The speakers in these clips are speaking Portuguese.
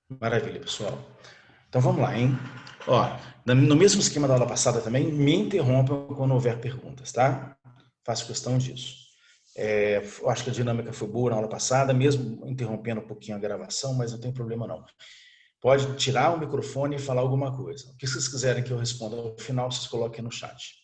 Maravilha, pessoal. Então vamos lá, hein? Ó, no mesmo esquema da aula passada também, me interrompam quando houver perguntas, tá? Faço questão disso. Eu acho que a dinâmica foi boa na aula passada, mesmo interrompendo um pouquinho a gravação, mas não tem problema não. Pode tirar o microfone e falar alguma coisa. O que vocês quiserem que eu responda ao final, vocês coloquem no chat.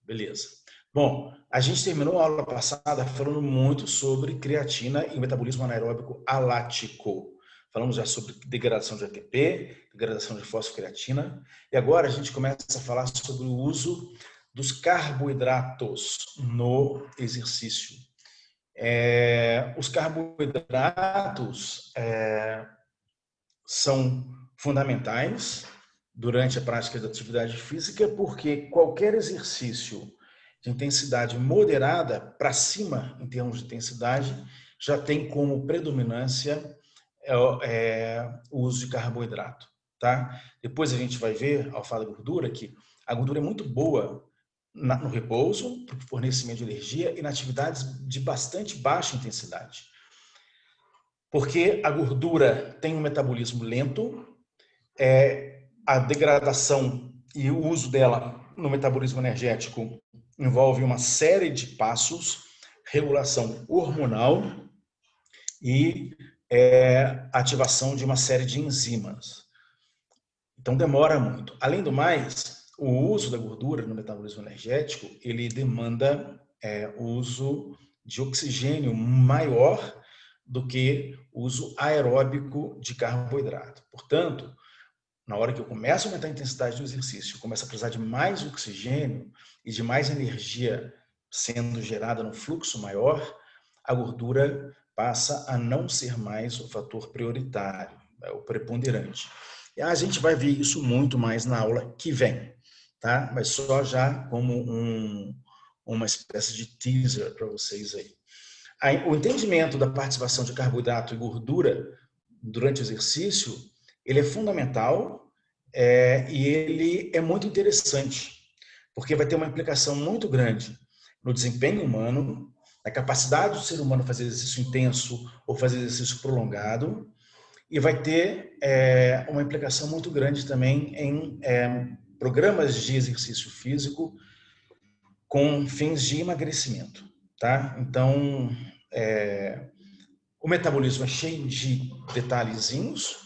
Beleza. Bom, a gente terminou a aula passada falando muito sobre creatina e metabolismo anaeróbico alático. Falamos já sobre degradação de ATP, degradação de fosfocreatina, e agora a gente começa a falar sobre o uso dos carboidratos no exercício. Os carboidratos são fundamentais durante a prática da atividade física, porque qualquer exercício de intensidade moderada para cima, em termos de intensidade, já tem como predominância o uso de carboidrato. Tá? Depois a gente vai ver, ao falar da gordura, que a gordura é muito boa no repouso, para o fornecimento de energia e na atividades de bastante baixa intensidade. Porque a gordura tem um metabolismo lento, a degradação e o uso dela no metabolismo energético envolve uma série de passos, regulação hormonal e ativação de uma série de enzimas. Então demora muito. Além do mais, o uso da gordura no metabolismo energético, ele demanda o uso de oxigênio maior do que o uso aeróbico de carboidrato. Portanto, na hora que eu começo a aumentar a intensidade do exercício, eu começo a precisar de mais oxigênio e de mais energia sendo gerada num fluxo maior, a gordura passa a não ser mais o fator prioritário, o preponderante. E a gente vai ver isso muito mais na aula que vem, tá? Mas só já como uma espécie de teaser para vocês aí. O entendimento da participação de carboidrato e gordura durante o exercício, ele é fundamental e ele é muito interessante, porque vai ter uma implicação muito grande no desempenho humano, na capacidade do ser humano fazer exercício intenso ou fazer exercício prolongado, e vai ter uma implicação muito grande também em programas de exercício físico com fins de emagrecimento, tá? Então, o metabolismo é cheio de detalhezinhos,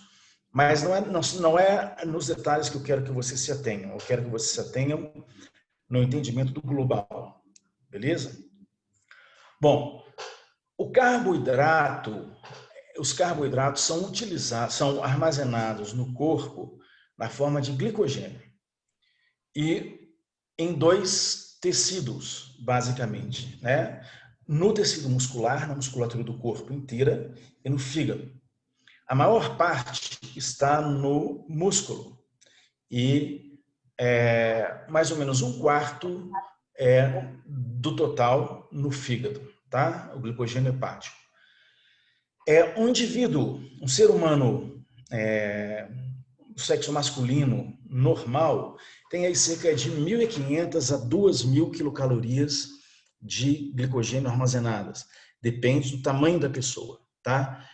mas não é nos detalhes que eu quero que vocês se atenham. Eu quero que vocês se atenham no entendimento do global, beleza? Bom, os carboidratos são utilizados, são armazenados no corpo na forma de glicogênio e em dois tecidos, basicamente, né? No tecido muscular, na musculatura do corpo inteira e no fígado. A maior parte está no músculo e mais ou menos um quarto do total no fígado, tá? O glicogênio hepático. Um indivíduo, um ser humano do sexo masculino normal, tem aí cerca de 1.500 a 2.000 quilocalorias de glicogênio armazenadas. Depende do tamanho da pessoa, tá?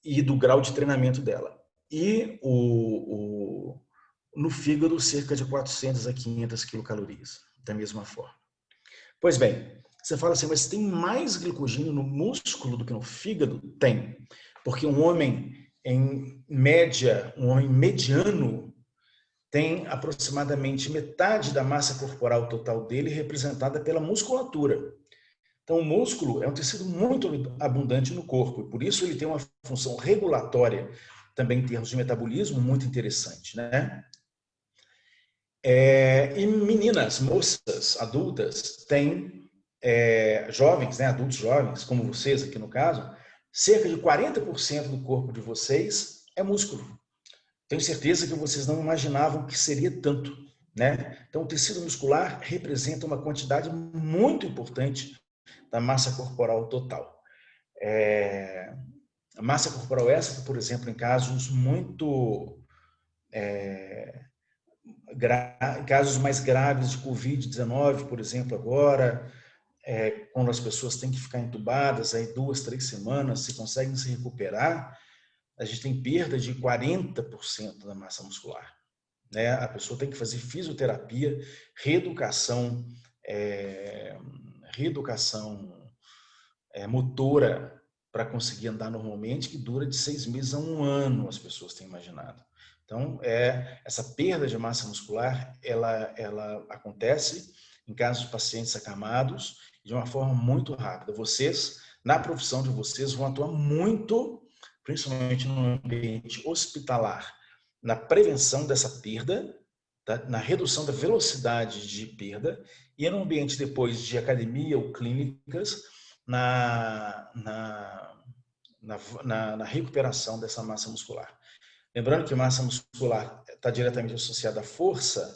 E do grau de treinamento dela. E no fígado, cerca de 400 a 500 quilocalorias, da mesma forma. Pois bem, você fala assim, mas tem mais glicogênio no músculo do que no fígado? Tem, porque um homem, em média, um homem mediano, tem aproximadamente metade da massa corporal total dele representada pela musculatura. Então, o músculo é um tecido muito abundante no corpo, e por isso ele tem uma função regulatória, também em termos de metabolismo, muito interessante, né? E meninas, moças, adultas, têm jovens, né, adultos jovens, como vocês aqui no caso, cerca de 40% do corpo de vocês é músculo. Tenho certeza que vocês não imaginavam que seria tanto, né? Então, o tecido muscular representa uma quantidade muito importante da massa corporal total. A massa corporal essa, por exemplo, em casos muito casos mais graves de Covid-19, por exemplo, agora, quando as pessoas têm que ficar entubadas aí 2, 3 semanas, se conseguem se recuperar, a gente tem perda de 40% da massa muscular, né? A pessoa tem que fazer fisioterapia, reeducação, reeducação motora para conseguir andar normalmente, que dura de 6 meses a 1 ano, as pessoas têm imaginado. Então, essa perda de massa muscular, ela acontece em casos de pacientes acamados de uma forma muito rápida. Vocês, na profissão de vocês, vão atuar muito, principalmente no ambiente hospitalar, na prevenção dessa perda, tá? Na redução da velocidade de perda, e no ambiente depois de academia ou clínicas, na, na, na recuperação dessa massa muscular. Lembrando que massa muscular está diretamente associada à força.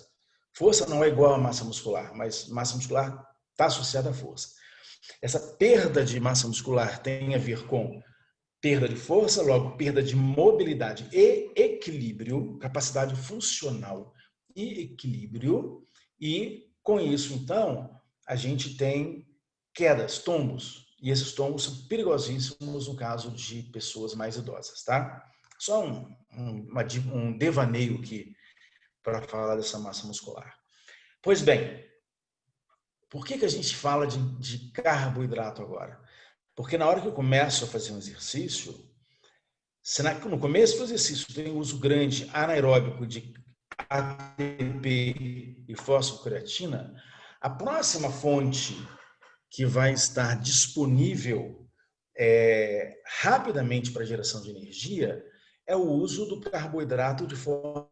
Força não é igual a massa muscular, mas massa muscular está associada à força. Essa perda de massa muscular tem a ver com perda de força, logo perda de mobilidade e equilíbrio, capacidade funcional e equilíbrio. E com isso, então, a gente tem quedas, tombos. E esses tombos são perigosíssimos no caso de pessoas mais idosas, tá? Só um devaneio aqui para falar dessa massa muscular. Pois bem, por que a gente fala de carboidrato agora? Porque na hora que eu começo a fazer um exercício, se no começo do exercício tem um uso grande anaeróbico de ATP e fosfocreatina, a próxima fonte que vai estar disponível rapidamente para geração de energia é o uso do carboidrato de forma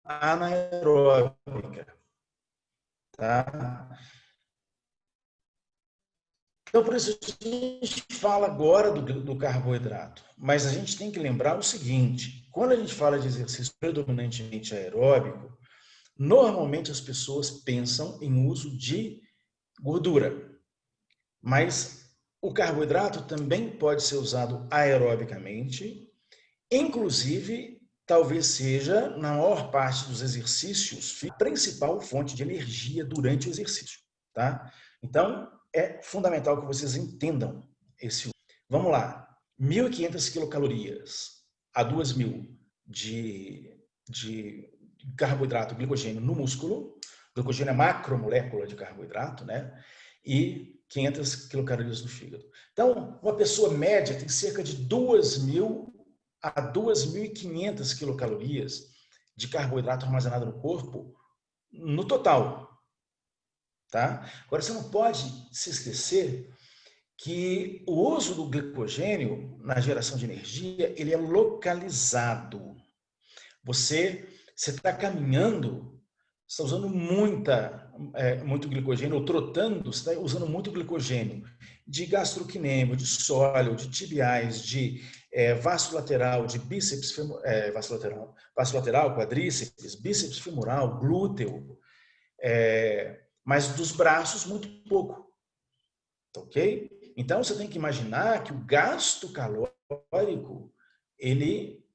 anaeróbica. Tá? Então, por isso, a gente fala agora do carboidrato, mas a gente tem que lembrar o seguinte, quando a gente fala de exercício predominantemente aeróbico, normalmente as pessoas pensam em uso de gordura, mas o carboidrato também pode ser usado aerobicamente, inclusive, talvez seja, na maior parte dos exercícios, a principal fonte de energia durante o exercício. Tá? Então, é fundamental que vocês entendam esse uso. Vamos lá, 1.500 quilocalorias a 2.000 de carboidrato, glicogênio no músculo. Glicogênio é macromolécula de carboidrato, né? E 500 quilocalorias no fígado. Então, uma pessoa média tem cerca de 2.000 a 2.500 quilocalorias de carboidrato armazenado no corpo no total. Tá? Agora, você não pode se esquecer que o uso do glicogênio na geração de energia, ele é localizado. Você está caminhando, está usando muito glicogênio, ou trotando, você está usando muito glicogênio de gastrocnêmio, de sóleo, de tibiais, de vaso lateral, de bíceps vaso lateral, quadríceps, bíceps femoral, glúteo, mas dos braços muito pouco, ok? Então você tem que imaginar que o gasto calórico ele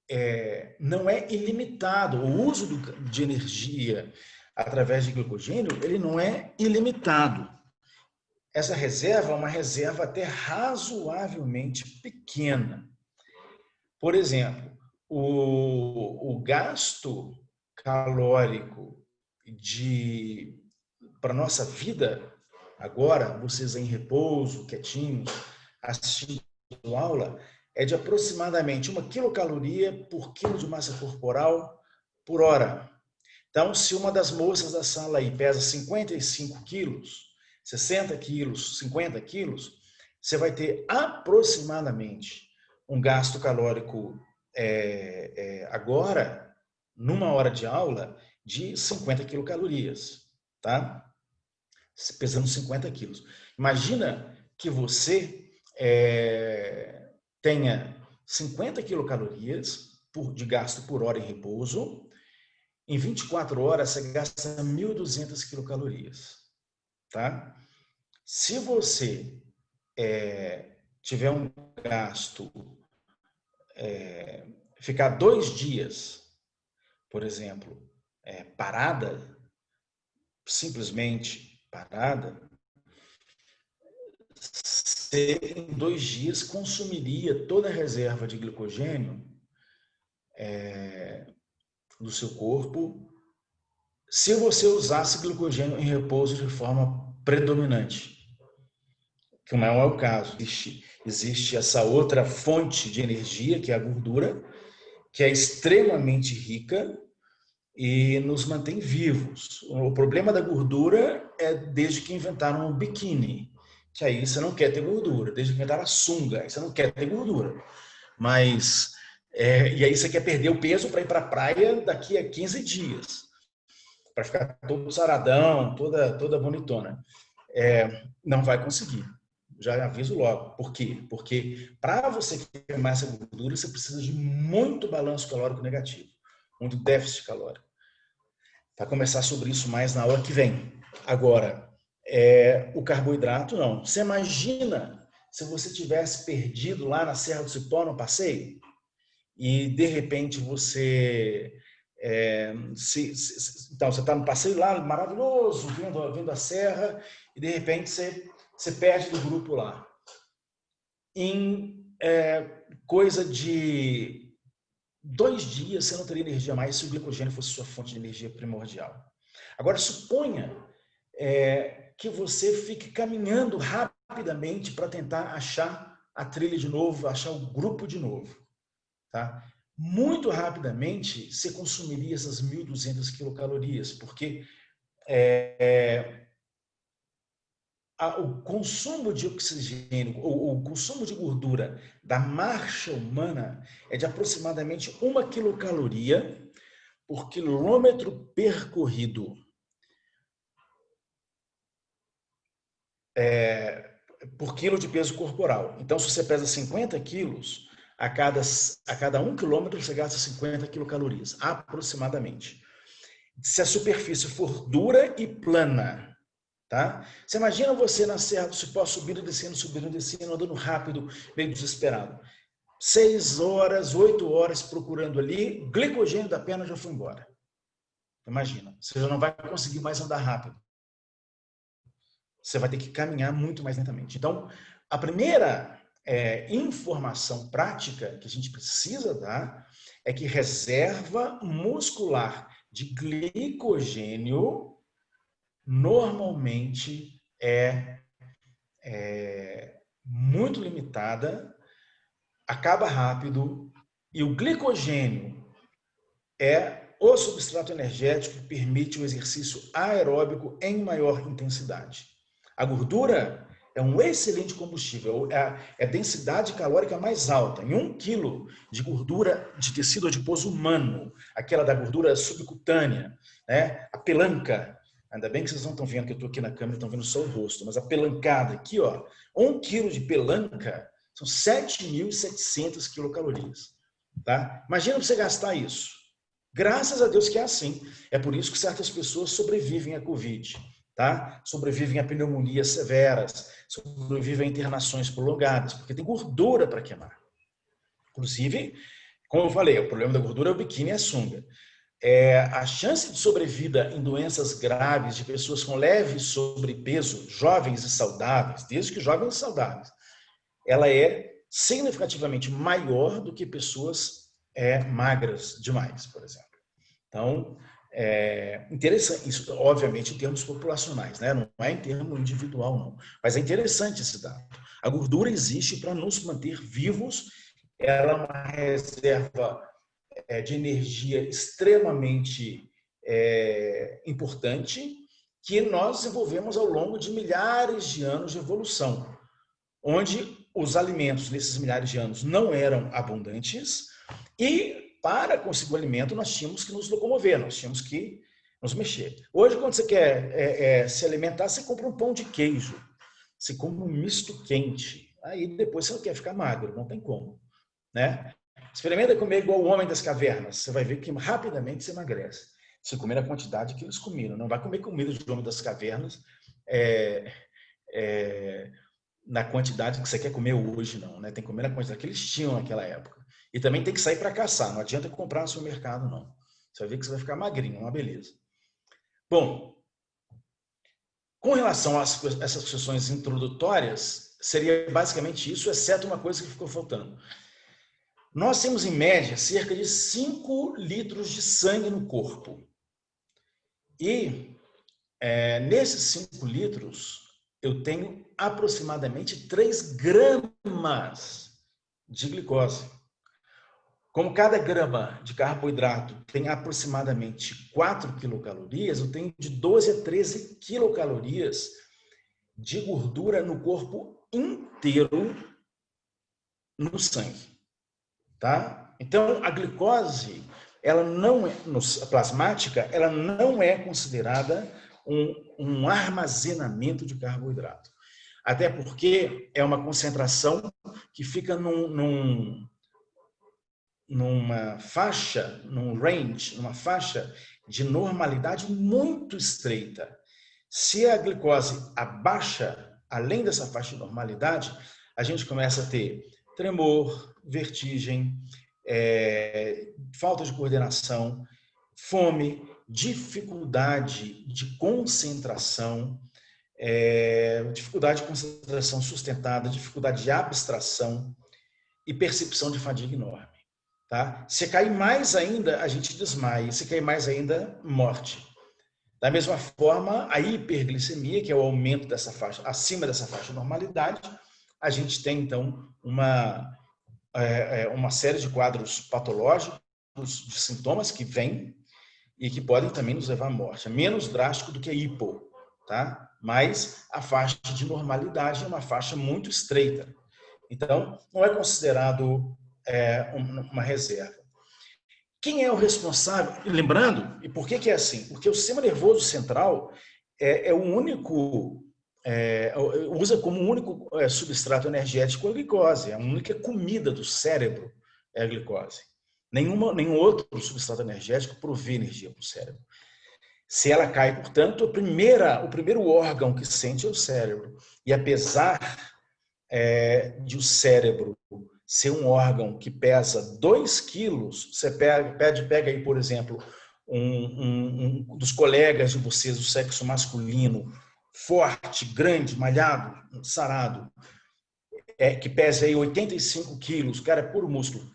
não é ilimitado. O uso de energia através de glicogênio ele não é ilimitado. Essa reserva é uma reserva até razoavelmente pequena. Por exemplo, o gasto calórico para a nossa vida, agora, vocês em repouso, quietinhos, assistindo aula, é de aproximadamente 1 quilocaloria por quilo de massa corporal por hora. Então, se uma das moças da sala aí pesa 55 quilos, 60 quilos, 50 quilos, você vai ter aproximadamente um gasto calórico agora, numa hora de aula, de 50 quilocalorias, tá? Pesando 50 quilos. Imagina que você tenha 50 quilocalorias de gasto por hora em repouso. Em 24 horas, você gasta 1.200 quilocalorias. Tá? Se você tiver um gasto, ficar 2 dias, por exemplo, parada, simplesmente parada, você, em 2 dias, consumiria toda a reserva de glicogênio do seu corpo se você usasse glicogênio em repouso de forma predominante, que não é o caso. Existe essa outra fonte de energia, que é a gordura, que é extremamente rica e nos mantém vivos. O problema da gordura é desde que inventaram o biquíni, que aí você não quer ter gordura. Desde que inventaram a sunga, aí você não quer ter gordura. Mas, e aí você quer perder o peso para ir para a praia daqui a 15 dias, para ficar todo saradão, toda bonitona. Não vai conseguir. Já aviso logo. Por quê? Porque para você queimar essa gordura, você precisa de muito balanço calórico negativo, muito déficit calórico. Vai começar sobre isso mais na hora que vem. Agora, o carboidrato não. Você imagina se você tivesse perdido lá na Serra do Cipó, no passeio, e de repente você... então, você está no passeio lá, maravilhoso, vendo a serra, e de repente você perde do grupo lá. Em coisa de 2 dias, você não teria energia mais se o glicogênio fosse sua fonte de energia primordial. Agora, suponha que você fique caminhando rapidamente para tentar achar a trilha de novo, achar o grupo de novo. Tá? Muito rapidamente, você consumiria essas 1.200 quilocalorias, porque o consumo de oxigênio, o consumo de gordura da marcha humana é de aproximadamente 1 quilocaloria por quilômetro percorrido. Por quilo de peso corporal. Então, se você pesa 50 quilos, a cada 1 quilômetro você gasta 50 quilocalorias, aproximadamente. Se a superfície for dura e plana, tá? Você imagina você na Serra do Cipó subindo, descendo, andando rápido, meio desesperado. 6 horas, 8 horas procurando ali, o glicogênio da perna já foi embora. Imagina, você já não vai conseguir mais andar rápido. Você vai ter que caminhar muito mais lentamente. Então, a primeira informação prática que a gente precisa dar é que reserva muscular de glicogênio normalmente é muito limitada, acaba rápido, e o glicogênio é o substrato energético que permite o exercício aeróbico em maior intensidade. A gordura é um excelente combustível, é a densidade calórica mais alta. Em 1 quilo de gordura de tecido adiposo humano, aquela da gordura subcutânea, né? A pelanca, ainda bem que vocês não estão vendo que eu estou aqui na câmera, estão vendo só o rosto, mas a pelancada aqui, ó, 1 quilo de pelanca são 7.700 quilocalorias. Tá? Imagina você gastar isso. Graças a Deus que é assim. É por isso que certas pessoas sobrevivem à Covid, tá? Sobrevivem a pneumonias severas, sobrevivem a internações prolongadas, porque tem gordura para queimar. Inclusive, como eu falei, o problema da gordura é o biquíni e a sunga. A chance de sobrevida em doenças graves de pessoas com leve sobrepeso, jovens e saudáveis, desde que jovens e saudáveis, ela é significativamente maior do que pessoas magras demais, por exemplo. Então, interessante, isso obviamente em termos populacionais, né? Não é em termo individual, não. Mas é interessante esse dado. A gordura existe para nos manter vivos, ela é uma reserva de energia extremamente importante que nós desenvolvemos ao longo de milhares de anos de evolução, onde os alimentos nesses milhares de anos não eram abundantes e para conseguir o alimento nós tínhamos que nos locomover, nós tínhamos que nos mexer. Hoje, quando você quer se alimentar, você compra um pão de queijo, você compra um misto quente, aí depois você não quer ficar magro, não tem como, né? Experimenta comer igual o homem das cavernas, você vai ver que rapidamente você emagrece. Se comer a quantidade que eles comiram, não vai comer comida de homem das cavernas na quantidade que você quer comer hoje, não, né? Tem que comer na quantidade que eles tinham naquela época. E também tem que sair para caçar, não adianta comprar no supermercado, não. Você vai ver que você vai ficar magrinho, uma beleza. Bom, com relação a essas questões introdutórias, seria basicamente isso, exceto uma coisa que ficou faltando. Nós temos, em média, cerca de 5 litros de sangue no corpo. E nesses 5 litros, eu tenho aproximadamente 3 gramas de glicose. Como cada grama de carboidrato tem aproximadamente 4 quilocalorias, eu tenho de 12 a 13 quilocalorias de gordura no corpo inteiro no sangue. Tá? Então, a glicose, ela não é, plasmática, ela não é considerada um armazenamento de carboidrato. Até porque é uma concentração que fica numa faixa, num range, numa faixa de normalidade muito estreita. Se a glicose abaixa, além dessa faixa de normalidade, a gente começa a ter tremor, vertigem, falta de coordenação, fome, dificuldade de concentração, dificuldade de concentração sustentada, dificuldade de abstração e percepção de fadiga enorme. Tá? Se cair mais ainda, a gente desmaia. Se cair mais ainda, morte. Da mesma forma, a hiperglicemia, que é o aumento dessa faixa, acima dessa faixa de normalidade, a gente tem, então, uma série de quadros patológicos, de sintomas que vêm e que podem também nos levar à morte. É menos drástico do que a hipo, tá? Mas a faixa de normalidade é uma faixa muito estreita. Então, não é considerado uma reserva. Quem é o responsável? Lembrando, e por que é assim? Porque o sistema nervoso central é o único, usa como único substrato energético a glicose, a única comida do cérebro é a glicose. Nenhum outro substrato energético provê energia para o cérebro. Se ela cai, portanto, o primeiro órgão que sente é o cérebro. E apesar de o cérebro ser um órgão que pesa 2 quilos, você pega aí, por exemplo, um dos colegas de vocês do sexo masculino, forte, grande, malhado, sarado, que pesa aí 85 quilos, o cara é puro músculo,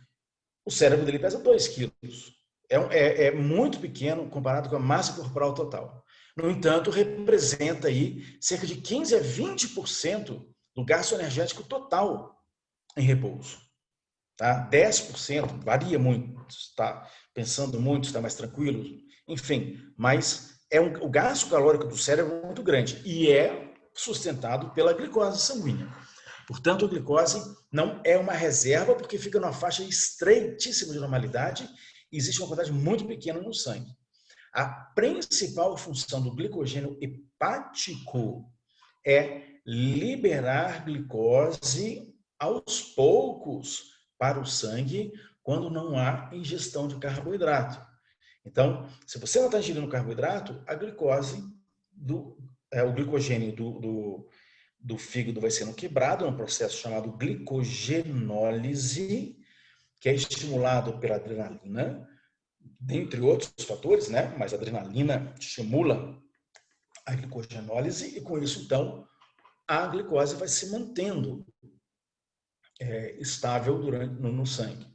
o cérebro dele pesa 2 quilos. É muito pequeno comparado com a massa corporal total. No entanto, representa aí cerca de 15 a 20% do gasto energético total em repouso. Tá? 10% varia muito, está pensando muito, está mais tranquilo, enfim, mas o gasto calórico do cérebro é muito grande e é sustentado pela glicose sanguínea. Portanto, a glicose não é uma reserva porque fica numa faixa estreitíssima de normalidade e existe uma quantidade muito pequena no sangue. A principal função do glicogênio hepático é liberar glicose aos poucos para o sangue quando não há ingestão de carboidrato. Então, se você não está ingerindo carboidrato, a glicose, o glicogênio do fígado vai sendo quebrado, é um processo chamado glicogenólise, que é estimulado pela adrenalina, dentre outros fatores, né? Mas a adrenalina estimula a glicogenólise e com isso, então, a glicose vai se mantendo estável no sangue.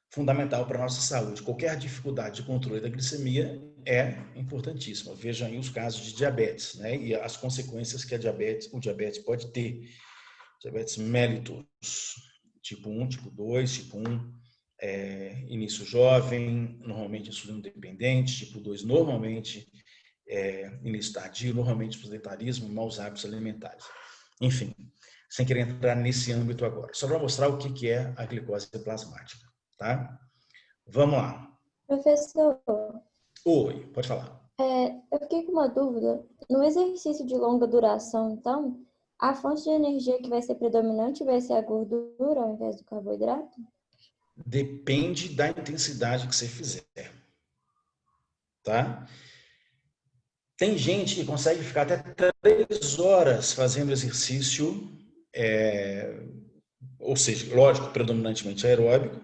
Fundamental para a nossa saúde. Qualquer dificuldade de controle da glicemia é importantíssima. Vejam aí os casos de diabetes, né? E as consequências que o diabetes pode ter. Diabetes mellitus, tipo 1, tipo 2, tipo 1, início jovem, normalmente insulino dependente, tipo 2, normalmente início tardio, normalmente sedentarismo e maus hábitos alimentares. Enfim, sem querer entrar nesse âmbito agora. Só para mostrar o que é a glicose plasmática, tá? Vamos lá. Professor, Oi, pode falar. eu fiquei com uma dúvida. No exercício de longa duração, então, a fonte de energia que vai ser predominante vai ser a gordura ao invés do carboidrato? Depende da intensidade que você fizer, tá? Tem gente que consegue ficar até 3 horas fazendo exercício, ou seja, lógico, predominantemente aeróbico,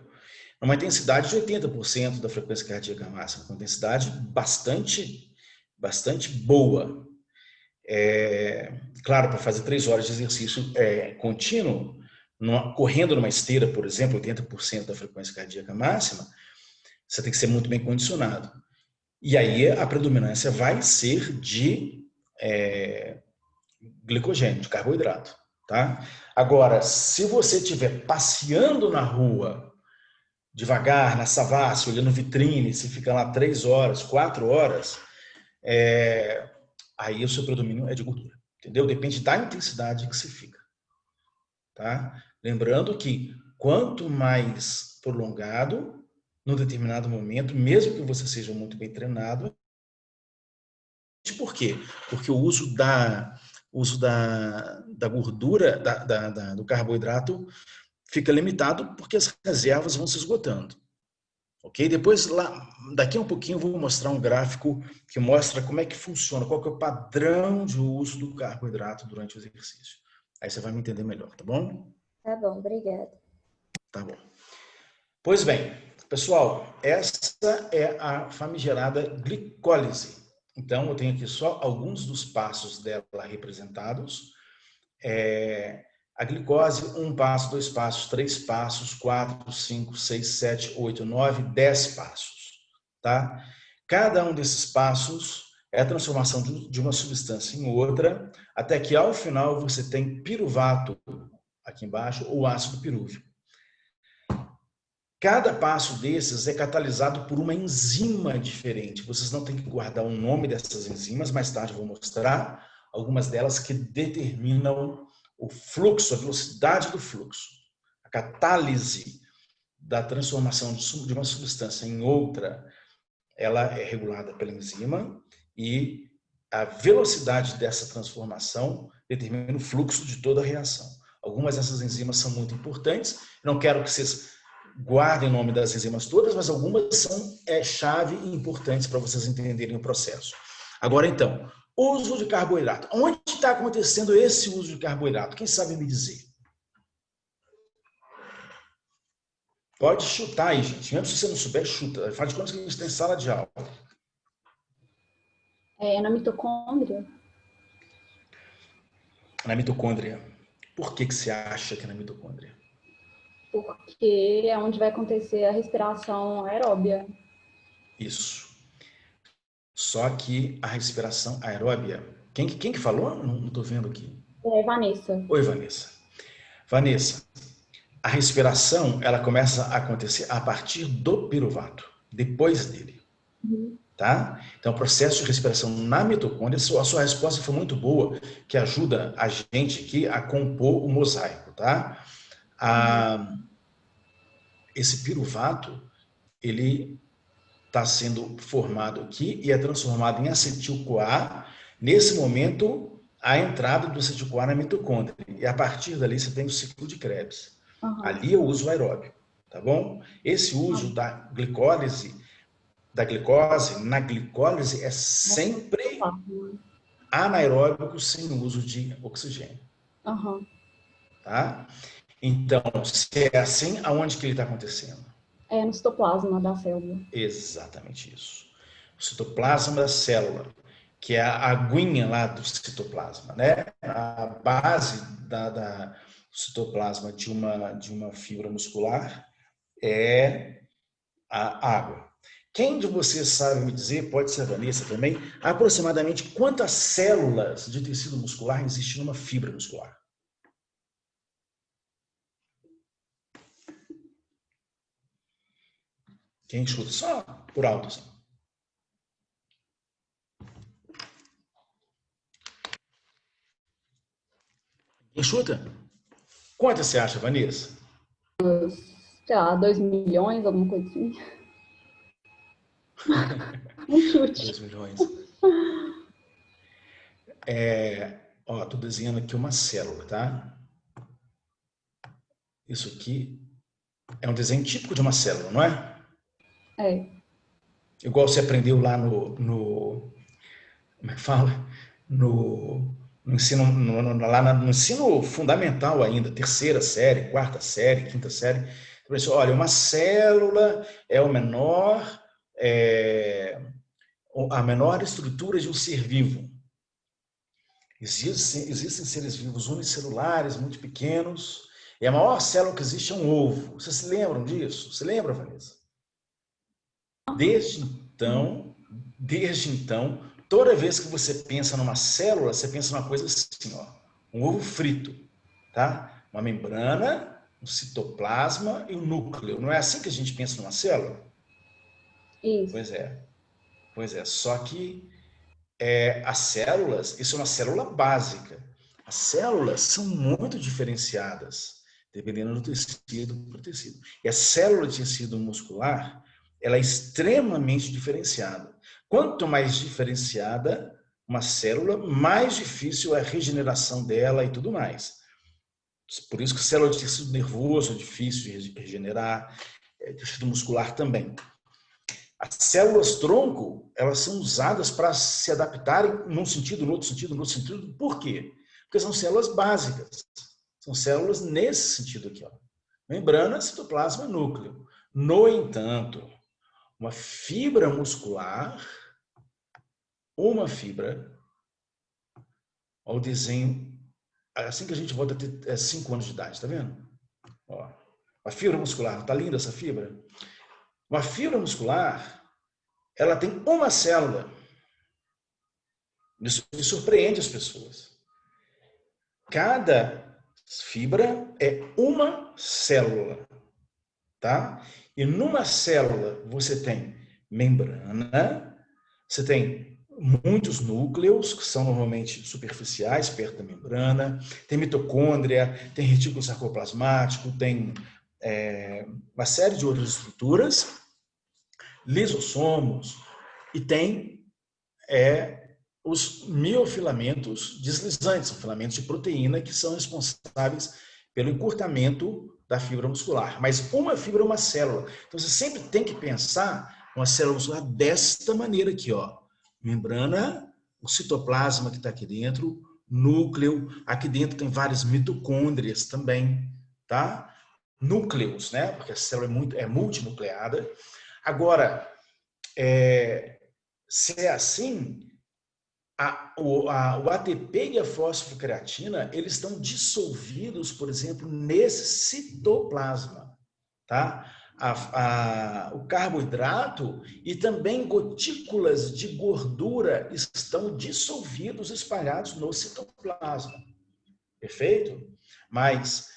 numa intensidade de 80% da frequência cardíaca máxima, uma intensidade bastante boa. Claro, para fazer 3 horas de exercício contínuo, correndo numa esteira, por exemplo, 80% da frequência cardíaca máxima, você tem que ser muito bem condicionado. E aí a predominância vai ser de glicogênio, de carboidrato. Tá? Agora, se você estiver passeando na rua, devagar, na savassi, olhando vitrine, se fica lá 3 horas, 4 horas, aí o seu predomínio é de gordura. Entendeu? Depende da intensidade que se fica. Tá? Lembrando que quanto mais prolongado, num determinado momento, mesmo que você seja muito bem treinado, por quê? Porque o uso da gordura, do carboidrato, fica limitado porque as reservas vão se esgotando. Ok? Depois, daqui a um pouquinho, eu vou mostrar um gráfico que mostra como é que funciona, qual que é o padrão de uso do carboidrato durante o exercício. Aí você vai me entender melhor, tá bom? Tá bom, obrigada. Tá bom. Pois bem, pessoal, essa é a famigerada glicólise. Então, eu tenho aqui só alguns dos passos dela representados. A glicose, 1 passo, 2 passos, 3 passos, 4, 5, 6, 7, 8, 9, 10 passos. Tá? Cada um desses passos é a transformação de uma substância em outra, até que ao final você tem piruvato aqui embaixo, ou ácido pirúvico. Cada passo desses é catalisado por uma enzima diferente. Vocês não têm que guardar o nome dessas enzimas, mais tarde eu vou mostrar algumas delas que determinam o fluxo, a velocidade do fluxo. A catálise da transformação de uma substância em outra, ela é regulada pela enzima e a velocidade dessa transformação determina o fluxo de toda a reação. Algumas dessas enzimas são muito importantes. Não quero que vocês guardem o nome das enzimas todas, mas algumas são chave e importantes para vocês entenderem o processo. Agora, então, uso de carboidrato. Onde está acontecendo esse uso de carboidrato? Quem sabe me dizer? Pode chutar aí, gente. Mesmo se você não souber, chuta. Afinal de contas, que a gente tem sala de aula. Na mitocôndria. Na mitocôndria. Por que você acha que é na mitocôndria? Porque é onde vai acontecer a respiração aeróbia. Isso. Só que a respiração aeróbia... Quem que falou? Não estou vendo aqui. Vanessa. Oi, Vanessa. Vanessa, a respiração ela começa a acontecer a partir do piruvato, depois dele. Tá? Então, o processo de respiração na mitocôndria, a sua resposta foi muito boa, que ajuda a gente aqui a compor o mosaico. Tá? Esse piruvato, ele está sendo formado aqui e é transformado em acetil-CoA. Nesse momento, a entrada do acetil-CoA na mitocôndria. E a partir dali você tem o ciclo de Krebs. Ali é o uso aeróbio, tá bom? Esse uso da glicose na glicólise é sempre anaeróbico sem uso de oxigênio. Tá? Então, se é assim, aonde que ele está acontecendo? No citoplasma da célula. Exatamente isso. O citoplasma da célula, que é a aguinha lá do citoplasma, né? A base do citoplasma de uma fibra muscular é a água. Quem de vocês sabe me dizer, pode ser a Vanessa também, aproximadamente quantas células de tecido muscular existem numa fibra muscular? Quem escuta? Só por alto. Assim. Quem chuta? Quantas você acha, Vanessa? Sei lá, 2 milhões, alguma coisa assim. Um chute. 2 milhões. Tô desenhando aqui uma célula, tá? Isso aqui é um desenho típico de uma célula, não é? Igual você aprendeu lá no como é que fala? No ensino, no ensino fundamental ainda, 3ª série, 4ª série, 5ª série. Então, olha, uma célula é a menor estrutura de um ser vivo. Existem seres vivos unicelulares, muito pequenos, e a maior célula que existe é um ovo. Vocês se lembram disso? Você lembra, Vanessa? Desde então, toda vez que você pensa numa célula, você pensa numa coisa assim, ó, um ovo frito, tá? Uma membrana, um citoplasma e um núcleo. Não é assim que a gente pensa numa célula? Isso. Pois é. Só que as células, isso é uma célula básica. As células são muito diferenciadas, dependendo do tecido para o tecido. E a célula de tecido muscular, ela é extremamente diferenciada. Quanto mais diferenciada uma célula, mais difícil é a regeneração dela e tudo mais. Por isso que a célula de tecido nervoso é difícil de regenerar, tecido muscular também. As células tronco, elas são usadas para se adaptarem num sentido, no outro sentido, no outro sentido. Por quê? Porque são células básicas. São células nesse sentido aqui, ó. Membrana, citoplasma, núcleo. No entanto, uma fibra muscular, uma fibra, ó, o desenho, assim que a gente volta a ter 5 anos de idade, tá vendo? Ó, a fibra muscular, tá linda essa fibra? Uma fibra muscular, ela tem uma célula. Isso surpreende as pessoas. Cada fibra é uma célula, tá? E numa célula você tem membrana, você tem muitos núcleos, que são normalmente superficiais, perto da membrana, tem mitocôndria, tem retículo sarcoplasmático, tem uma série de outras estruturas, lisossomos, e tem os miofilamentos deslizantes, são filamentos de proteína que são responsáveis pelo encurtamento da fibra muscular. Mas uma fibra é uma célula. Então você sempre tem que pensar uma célula muscular desta maneira aqui, ó. Membrana, o citoplasma que está aqui dentro, núcleo, aqui dentro tem várias mitocôndrias também, tá? Núcleos, né? Porque a célula é multinucleada. Agora, se é assim, o ATP e a fosfocreatina, eles estão dissolvidos, por exemplo, nesse citoplasma, tá? O carboidrato e também gotículas de gordura estão dissolvidos, espalhados no citoplasma, perfeito? Mas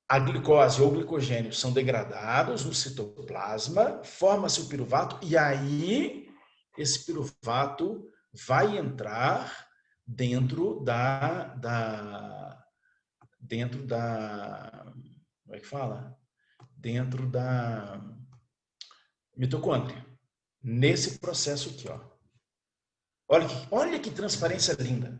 a glicose ou o glicogênio são degradados no citoplasma, forma-se o piruvato, e aí esse piruvato vai entrar dentro da como é que fala? Dentro da mitocôndria. Nesse processo aqui, ó. Olha que transparência linda.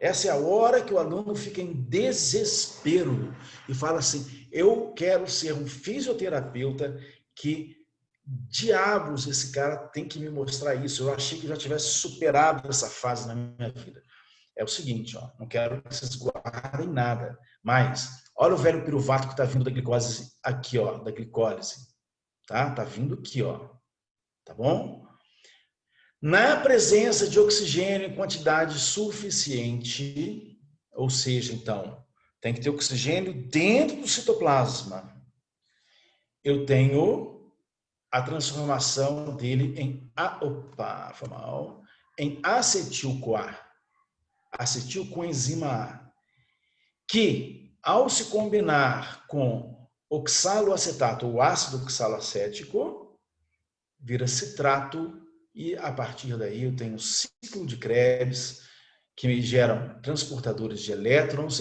Essa é a hora que o aluno fica em desespero e fala assim: eu quero ser um fisioterapeuta que diabos esse cara tem que me mostrar isso. Eu achei que já tivesse superado essa fase na minha vida. É o seguinte, ó, não quero que vocês guardem nada, mas olha o velho piruvato que está vindo da glicose aqui, ó, da glicólise, tá? Tá vindo aqui, ó, tá bom? Na presença de oxigênio em quantidade suficiente, ou seja, então, tem que ter oxigênio dentro do citoplasma. Eu tenho a transformação dele em acetil-CoA, acetilcoenzima A, que, ao se combinar com oxaloacetato, ou ácido oxaloacético, vira citrato, e a partir daí eu tenho um ciclo de Krebs, que me geram transportadores de elétrons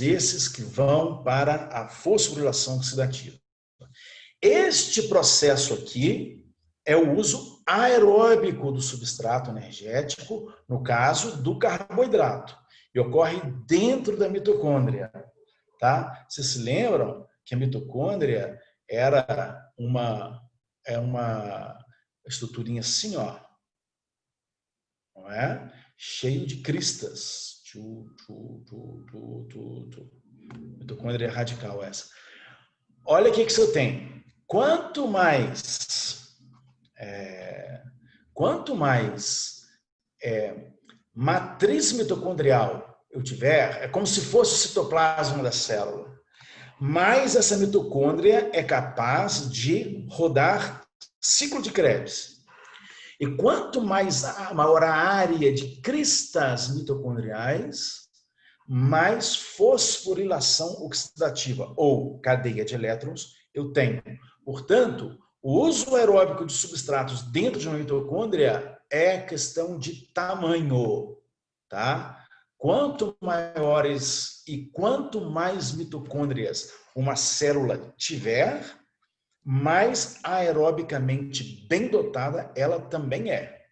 esses que vão para a fosforilação oxidativa. Este processo aqui é o uso aeróbico do substrato energético, no caso do carboidrato, e ocorre dentro da mitocôndria, tá? Vocês se lembram que a mitocôndria era uma estruturinha assim, ó, não é? Cheio de cristas. Mitocôndria radical essa. Olha o que você tem. Quanto mais matriz mitocondrial eu tiver, é como se fosse o citoplasma da célula, mais essa mitocôndria é capaz de rodar ciclo de Krebs. E quanto maior a área de cristas mitocondriais, mais fosforilação oxidativa, ou cadeia de elétrons, eu tenho. Portanto, o uso aeróbico de substratos dentro de uma mitocôndria é questão de tamanho, tá? Quanto maiores e quanto mais mitocôndrias uma célula tiver, mais aerobicamente bem dotada ela também é.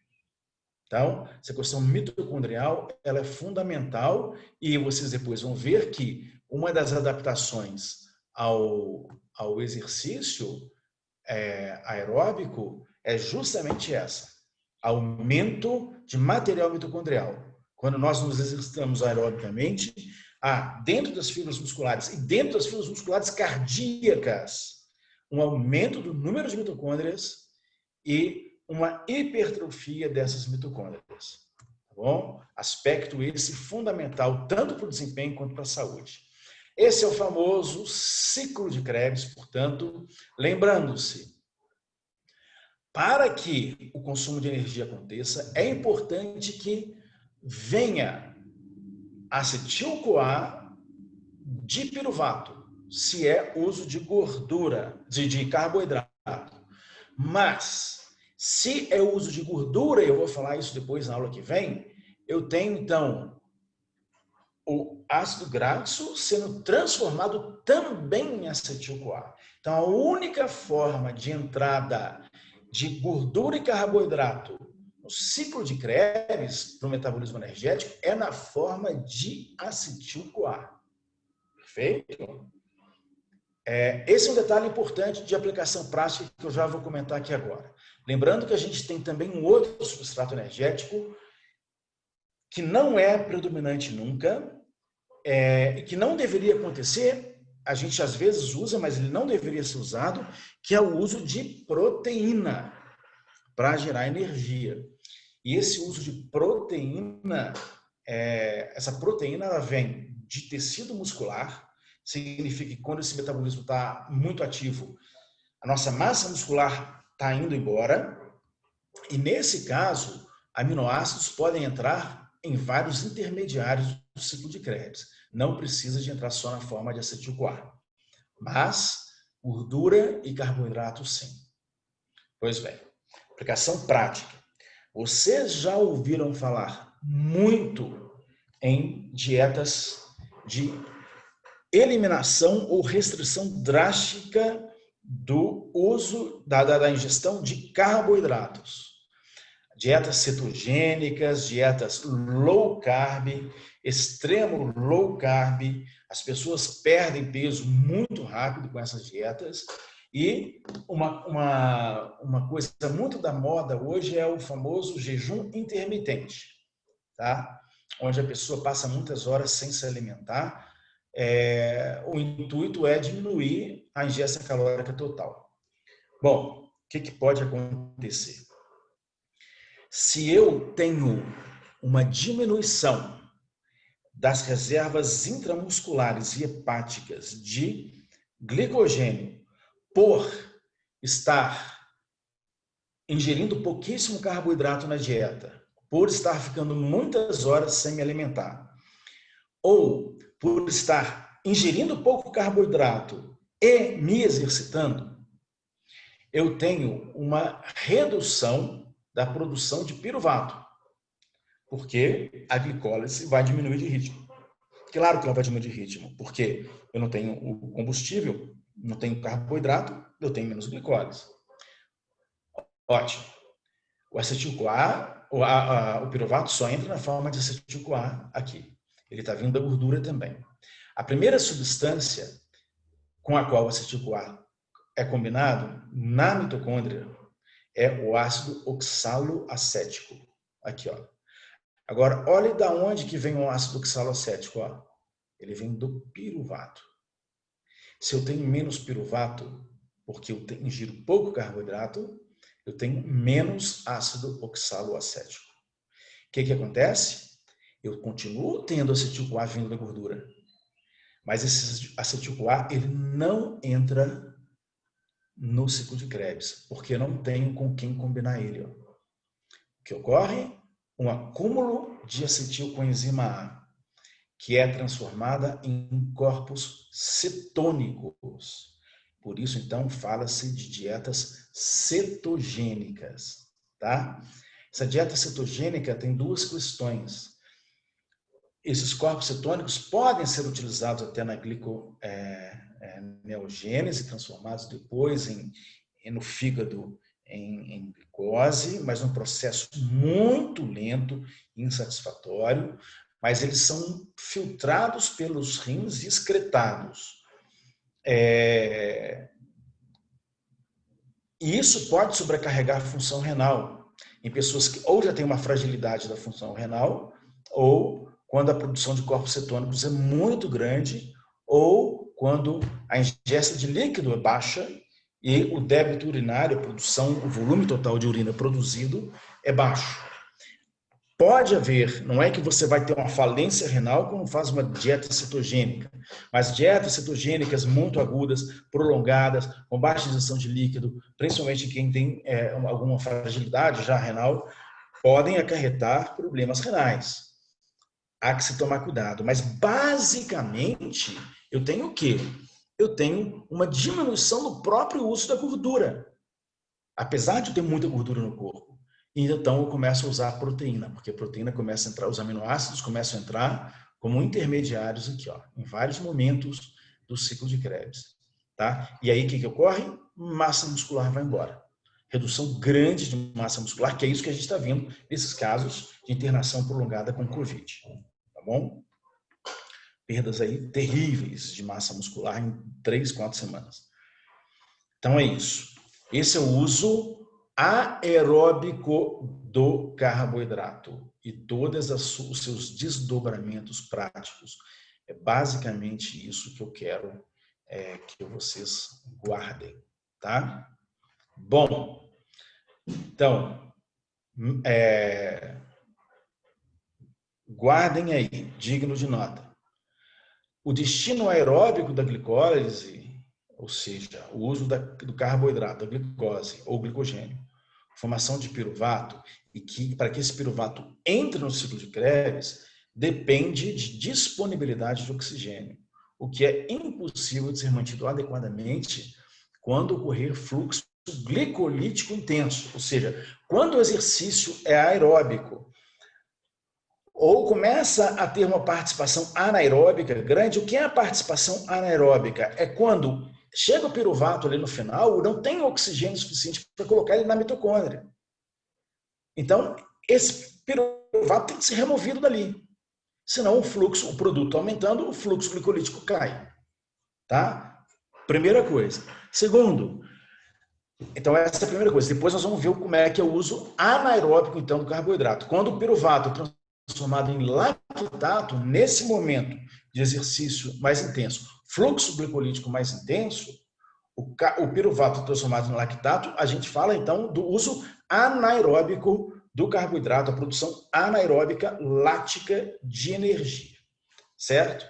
Então, essa questão mitocondrial ela é fundamental e vocês depois vão ver que uma das adaptações ao exercício aeróbico é justamente essa, aumento de material mitocondrial. Quando nós nos exercitamos aerobicamente, dentro das fibras musculares e dentro das fibras musculares cardíacas, um aumento do número de mitocôndrias e uma hipertrofia dessas mitocôndrias. Tá bom? Aspecto esse fundamental tanto para o desempenho quanto para a saúde. Esse é o famoso ciclo de Krebs, portanto, lembrando-se, para que o consumo de energia aconteça, é importante que venha acetil-CoA de piruvato, se é uso de gordura, de carboidrato. Mas, se é uso de gordura, eu vou falar isso depois na aula que vem, eu tenho, então, o ácido graxo sendo transformado também em acetil-CoA. Então, a única forma de entrada de gordura e carboidrato no ciclo de Krebs para o metabolismo energético é na forma de acetil-CoA. Perfeito? Esse é um detalhe importante de aplicação prática que eu já vou comentar aqui agora. Lembrando que a gente tem também um outro substrato energético que não é predominante nunca, e que não deveria acontecer, a gente às vezes usa, mas ele não deveria ser usado, que é o uso de proteína para gerar energia. E esse uso de proteína, essa proteína ela vem de tecido muscular, significa que quando esse metabolismo está muito ativo, a nossa massa muscular está indo embora, e nesse caso, aminoácidos podem entrar em vários intermediários do ciclo de Krebs. Não precisa de entrar só na forma de acetil-CoA, mas gordura e carboidrato sim. Pois bem, aplicação prática. Vocês já ouviram falar muito em dietas de eliminação ou restrição drástica do uso da ingestão de carboidratos. Dietas cetogênicas, dietas low carb, extremo low carb. As pessoas perdem peso muito rápido com essas dietas. E uma coisa muito da moda hoje é o famoso jejum intermitente, tá? Onde a pessoa passa muitas horas sem se alimentar. O intuito é diminuir a ingesta calórica total. Bom, o que pode acontecer? Se eu tenho uma diminuição das reservas intramusculares e hepáticas de glicogênio por estar ingerindo pouquíssimo carboidrato na dieta, por estar ficando muitas horas sem me alimentar, ou por estar ingerindo pouco carboidrato e me exercitando, eu tenho uma redução da produção de piruvato, porque a glicólise vai diminuir de ritmo. Claro que ela vai diminuir de ritmo, porque eu não tenho o combustível, não tenho carboidrato, eu tenho menos glicólise. Ótimo. O acetil-CoA, o piruvato só entra na forma de acetil-CoA aqui. Ele está vindo da gordura também. A primeira substância com a qual o acetil-CoA é combinado na mitocôndria é o ácido oxaloacético. Aqui, ó. Agora, olhe de onde que vem o ácido oxaloacético. Ó. Ele vem do piruvato. Se eu tenho menos piruvato, porque eu ingiro pouco carboidrato, eu tenho menos ácido oxaloacético. O que acontece? eu continuo tendo acetil-CoA vindo da gordura. Mas esse acetil-CoA, ele não entra no ciclo de Krebs, porque não tenho com quem combinar ele. Ó. O que ocorre? Um acúmulo de acetilcoenzima A, que é transformada em corpos cetônicos. Por isso, então, fala-se de dietas cetogênicas, tá? Essa dieta cetogênica tem duas questões. Esses corpos cetônicos podem ser utilizados até na gliconeogênese, transformados depois no fígado em glicose, mas um processo muito lento e insatisfatório, mas eles são filtrados pelos rins e excretados. E isso pode sobrecarregar a função renal em pessoas que ou já têm uma fragilidade da função renal, ou quando a produção de corpos cetônicos é muito grande, ou quando a ingesta de líquido é baixa e o débito urinário, o volume total de urina produzido é baixo. Pode haver, não é que você vai ter uma falência renal quando faz uma dieta cetogênica, mas dietas cetogênicas muito agudas, prolongadas, com baixa ingestão de líquido, principalmente quem tem alguma fragilidade já renal, podem acarretar problemas renais. Há que se tomar cuidado. Mas, basicamente, eu tenho o quê? Eu tenho uma diminuição no próprio uso da gordura. Apesar de eu ter muita gordura no corpo. Então, eu começo a usar a proteína, porque a proteína começa a entrar, os aminoácidos começam a entrar como intermediários aqui, ó, em vários momentos do ciclo de Krebs. Tá? E aí, o que ocorre? Massa muscular vai embora. Redução grande de massa muscular, que é isso que a gente está vendo nesses casos de internação prolongada com Covid. Tá bom? Perdas aí terríveis de massa muscular em 3, 4 semanas. Então é isso. Esse é o uso aeróbico do carboidrato e todos os seus desdobramentos práticos. É basicamente isso que eu quero que vocês guardem, tá? Bom, então, guardem aí, digno de nota. O destino aeróbico da glicólise, ou seja, o uso do carboidrato, da glicose ou glicogênio, formação de piruvato, e que para que esse piruvato entre no ciclo de Krebs, depende de disponibilidade de oxigênio, o que é impossível de ser mantido adequadamente quando ocorrer fluxo glicolítico intenso, ou seja, quando o exercício é aeróbico, ou começa a ter uma participação anaeróbica grande. O que é a participação anaeróbica? É quando chega o piruvato ali no final, não tem oxigênio suficiente para colocar ele na mitocôndria. Então, esse piruvato tem que ser removido dali. Senão o produto aumentando, o fluxo glicolítico cai. Tá? Primeira coisa. Segundo, então essa é a primeira coisa. Depois nós vamos ver como é que é o uso anaeróbico, então, do carboidrato. Quando o piruvato transformado em lactato, nesse momento de exercício mais intenso, fluxo glicolítico mais intenso, o piruvato transformado em lactato, a gente fala então do uso anaeróbico do carboidrato, a produção anaeróbica lática de energia, certo?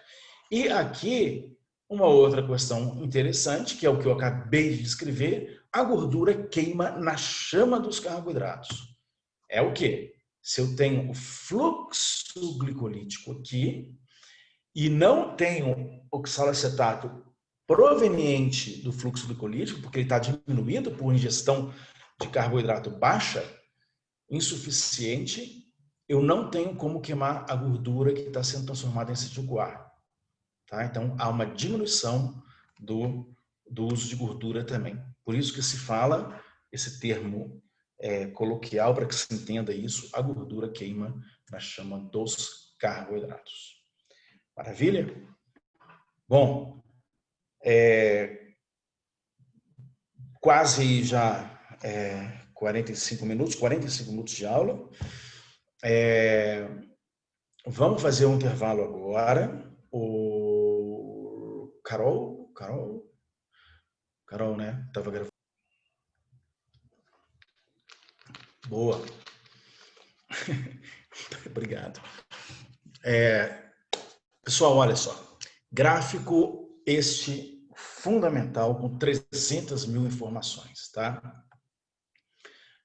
E aqui, uma outra questão interessante, que é o que eu acabei de descrever, a gordura queima na chama dos carboidratos. É o quê? Se eu tenho o fluxo glicolítico aqui e não tenho oxalacetato proveniente do fluxo glicolítico, porque ele está diminuído por ingestão de carboidrato baixa, insuficiente, eu não tenho como queimar a gordura que está sendo transformada em acetil-CoA. Tá? Então, há uma diminuição do uso de gordura também. Por isso que se fala esse termo coloquial, para que se entenda isso, a gordura queima na chama dos carboidratos. Maravilha? Bom, quase já 45 minutos de aula. Vamos fazer um intervalo agora. O Carol, né? Estava gravando. Boa. Obrigado. Pessoal, olha só. Gráfico este fundamental com 300 mil informações, tá?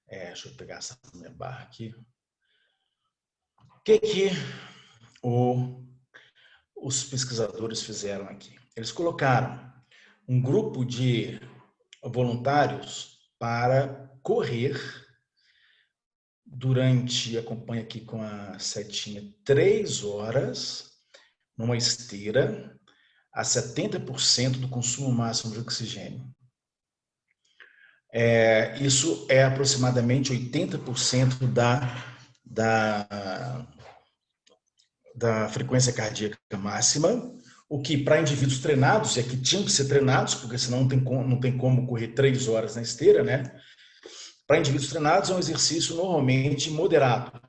Deixa eu pegar essa minha barra aqui. O que os pesquisadores fizeram aqui? Eles colocaram um grupo de voluntários para correr durante, acompanha aqui com a setinha, 3 horas numa esteira a 70% do consumo máximo de oxigênio. Isso é aproximadamente 80% da frequência cardíaca máxima, o que para indivíduos treinados, é que tinham que ser treinados, porque senão não tem como correr 3 horas na esteira, né? Para indivíduos treinados é um exercício normalmente moderado,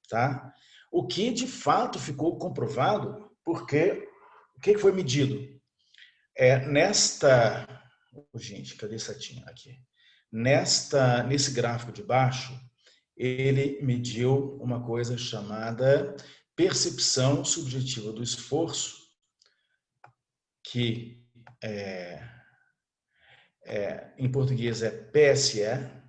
tá? O que de fato ficou comprovado, porque o que foi medido? Gente, cadê essa setinha aqui? Nesse gráfico de baixo, ele mediu uma coisa chamada percepção subjetiva do esforço, que em português é PSE,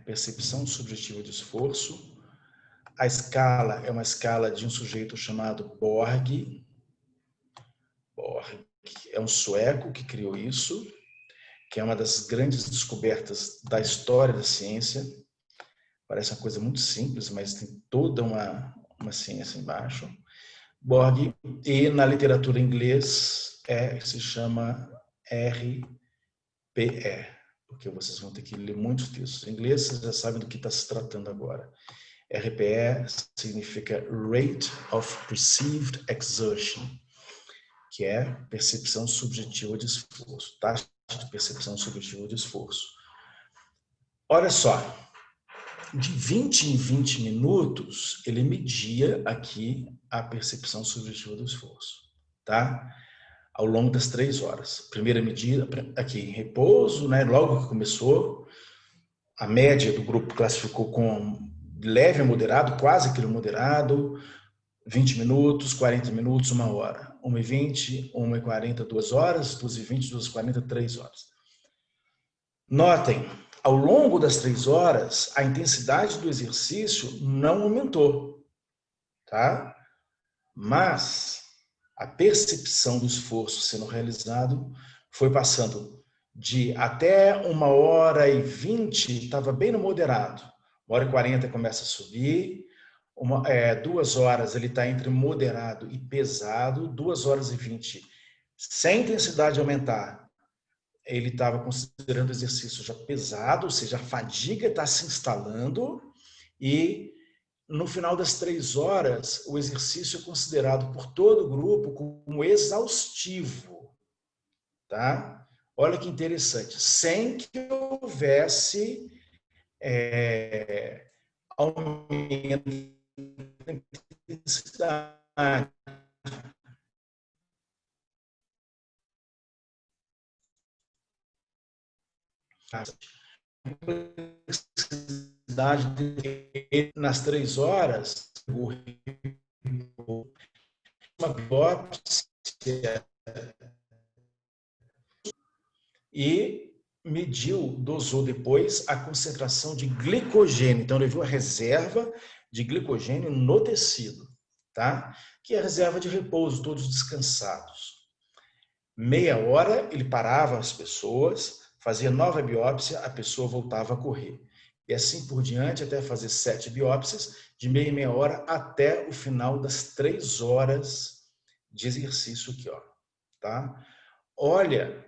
percepção subjetiva do esforço. A escala é uma escala de um sujeito chamado Borg. Borg é um sueco que criou isso, que é uma das grandes descobertas da história da ciência. Parece uma coisa muito simples, mas tem toda uma ciência embaixo. Borg, e na literatura em inglês se chama RPE, porque vocês vão ter que ler muitos textos em inglês, vocês já sabem do que está se tratando agora. RPE significa Rate of Perceived Exertion, que é percepção subjetiva de esforço, taxa de percepção subjetiva de esforço. Olha só, de 20 em 20 minutos, ele media aqui a percepção subjetiva do esforço, tá? Ao longo das 3 horas. Primeira medida, aqui em repouso, né? Logo que começou, a média do grupo classificou com leve a moderado, quase aquele moderado, 20 minutos, 40 minutos, 1 hora. 1h20, 1h40, 2 horas, 2h20, 2h40, 3 horas. Notem, ao longo das 3 horas, a intensidade do exercício não aumentou, tá? Mas a percepção do esforço sendo realizado foi passando de até 1h20, estava bem no moderado. 1h40 começa a subir, 2 horas ele está entre moderado e pesado, 2h20, sem intensidade aumentar, ele estava considerando o exercício já pesado, ou seja, a fadiga está se instalando, e no final das 3 horas, o exercício é considerado por todo o grupo como exaustivo, tá? Olha que interessante, sem que houvesse aumento de intensidade. Nas 3 horas, uma biópsia e dosou depois a concentração de glicogênio. Então, ele viu a reserva de glicogênio no tecido, tá? Que é a reserva de repouso, todos descansados. Meia hora, ele parava as pessoas, fazia nova biópsia, a pessoa voltava a correr. E assim por diante, até fazer 7 biópsias, de meia em meia hora, até o final das 3 horas de exercício aqui, ó, tá? Olha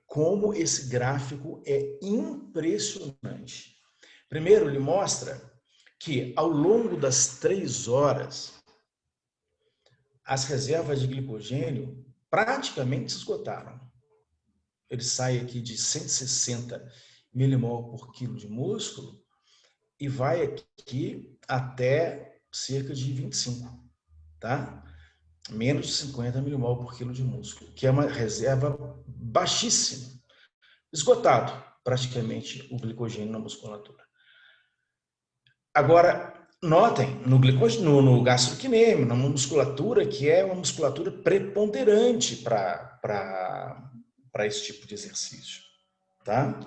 como esse gráfico é impressionante. Primeiro, ele mostra que ao longo das 3 horas, as reservas de glicogênio praticamente se esgotaram. Ele sai aqui de 160 milimol por quilo de músculo e vai aqui até cerca de 25, tá? Menos de 50 milimol por quilo de músculo, que é uma reserva baixíssima. Esgotado praticamente o glicogênio na musculatura. Agora, notem, no gastrocnêmio, na musculatura, que é uma musculatura preponderante para esse tipo de exercício. Tá?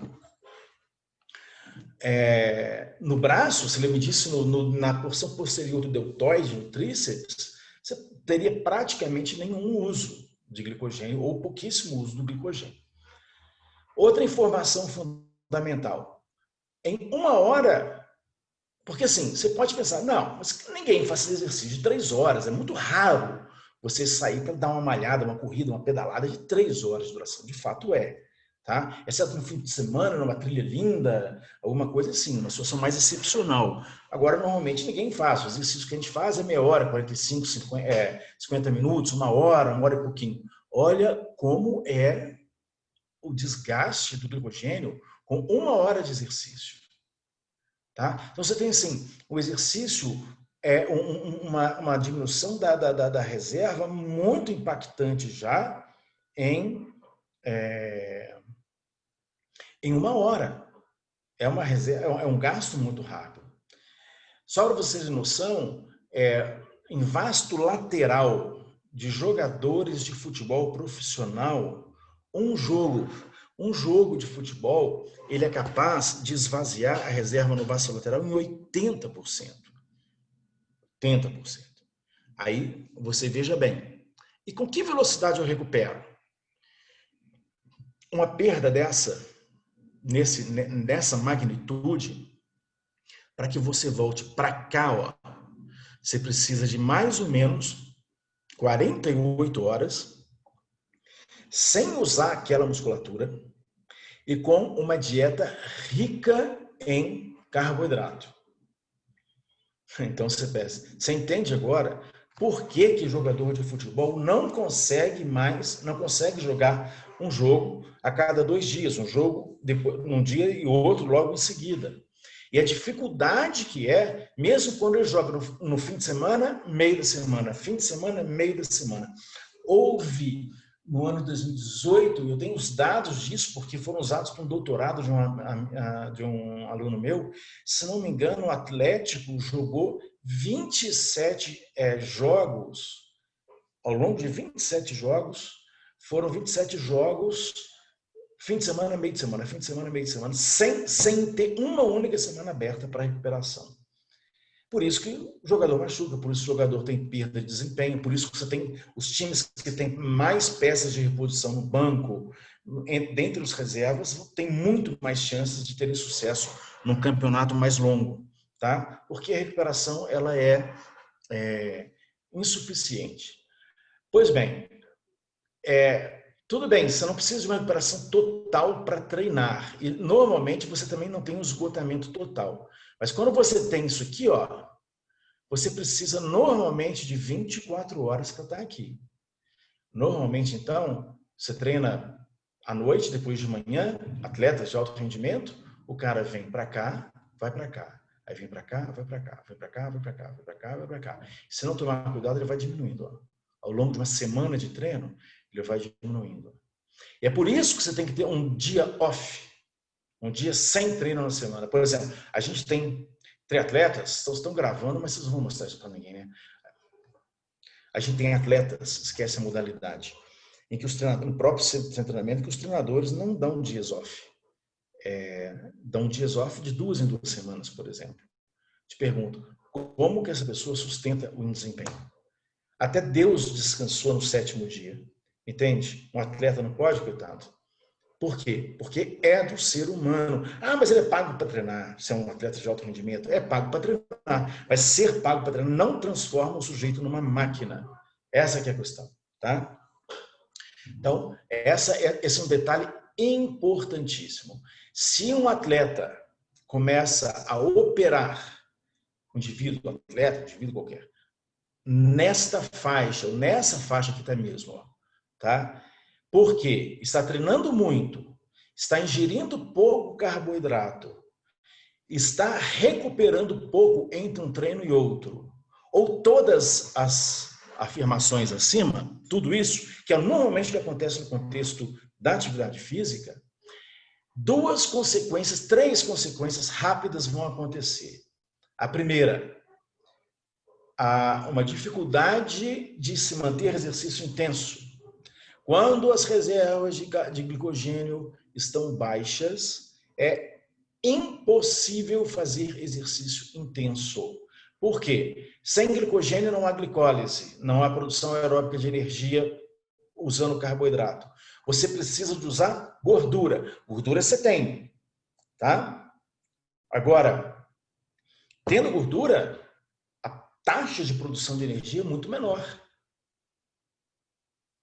No braço, se ele medisse na porção posterior do deltoide, no tríceps, você teria praticamente nenhum uso de glicogênio ou pouquíssimo uso do glicogênio. Outra informação fundamental. Em 1 hora, porque assim, você pode pensar, não, mas ninguém faz esse exercício de 3 horas, é muito raro você sair para dar uma malhada, uma corrida, uma pedalada de 3 horas de duração. De fato é. Tá? Exceto no fim de semana, numa trilha linda, alguma coisa assim, uma situação mais excepcional. Agora, normalmente, ninguém faz. O exercício que a gente faz é meia hora, 45, 50 minutos, 1 hora, 1 hora e pouquinho. Olha como é o desgaste do glicogênio com 1 hora de exercício. Tá? Então, você tem, assim, o exercício é uma diminuição da reserva muito impactante já em 1 hora. É um gasto muito rápido. Só para vocês terem noção, em vasto lateral de jogadores de futebol profissional, um jogo de futebol, ele é capaz de esvaziar a reserva no vasto lateral em 80%. 80%. Aí você veja bem. E com que velocidade eu recupero? Uma perda nessa magnitude, para que você volte para cá, ó, você precisa de mais ou menos 48 horas, sem usar aquela musculatura e com uma dieta rica em carboidrato. Então você entende agora por que jogador de futebol não consegue jogar um jogo a cada 2 dias, um jogo num dia e outro logo em seguida. E a dificuldade que mesmo quando ele joga no fim de semana, meio da semana, fim de semana, meio da semana. Houve, no ano de 2018, eu tenho os dados disso, porque foram usados para um doutorado de um aluno meu, se não me engano, o Atlético jogou 27 jogos, ao longo de 27 jogos, foram 27 jogos, fim de semana, meio de semana, fim de semana, meio de semana, sem ter uma única semana aberta para recuperação. Por isso que o jogador machuca, por isso que o jogador tem perda de desempenho, por isso que você tem os times que têm mais peças de reposição no banco, dentre os reservas, tem muito mais chances de terem sucesso num campeonato mais longo, tá? Porque a recuperação ela é insuficiente. Pois bem, tudo bem, você não precisa de uma recuperação total para treinar. E normalmente você também não tem um esgotamento total. Mas quando você tem isso aqui, ó, você precisa normalmente de 24 horas para estar aqui. Normalmente, então, você treina à noite, depois de manhã, atletas de alto rendimento, o cara vem para cá, vai para cá. Aí vem para cá, vai para cá, vai para cá, vai para cá, vai para cá, vai para cá. Se não tomar cuidado, ele vai diminuindo. Ó. Ao longo de uma semana de treino, ele vai diminuindo. E é por isso que você tem que ter um dia off, um dia sem treino na semana. Por exemplo, a gente tem triatletas, estão gravando, mas vocês não vão mostrar isso para ninguém, né? A gente tem atletas, esquece a modalidade, em que no próprio centro de treinamento, que os treinadores não dão dias off. Dão dias off de 2 em 2 semanas, por exemplo. Te pergunto, como que essa pessoa sustenta o desempenho? Até Deus descansou no 7º dia. Entende? Um atleta não pode, coitado. Por quê? Porque é do ser humano. Ah, mas ele é pago para treinar. Se é um atleta de alto rendimento, é pago para treinar. Mas ser pago para treinar não transforma o sujeito numa máquina. Essa que é a questão. Tá? Então, esse é um detalhe importantíssimo. Se um atleta começa a operar, um indivíduo qualquer, nesta faixa, ou nessa faixa aqui tá mesmo, ó, tá? Porque está treinando muito, está ingerindo pouco carboidrato, está recuperando pouco entre um treino e outro, ou todas as afirmações acima, tudo isso, que é normalmente o que acontece no contexto da atividade física, 3 consequências rápidas vão acontecer. A primeira, uma dificuldade de se manter exercício intenso. Quando as reservas de glicogênio estão baixas, é impossível fazer exercício intenso. Por quê? Sem glicogênio não há glicólise, não há produção aeróbica de energia usando carboidrato. Você precisa de usar gordura. Gordura você tem, tá? Agora, tendo gordura, a taxa de produção de energia é muito menor.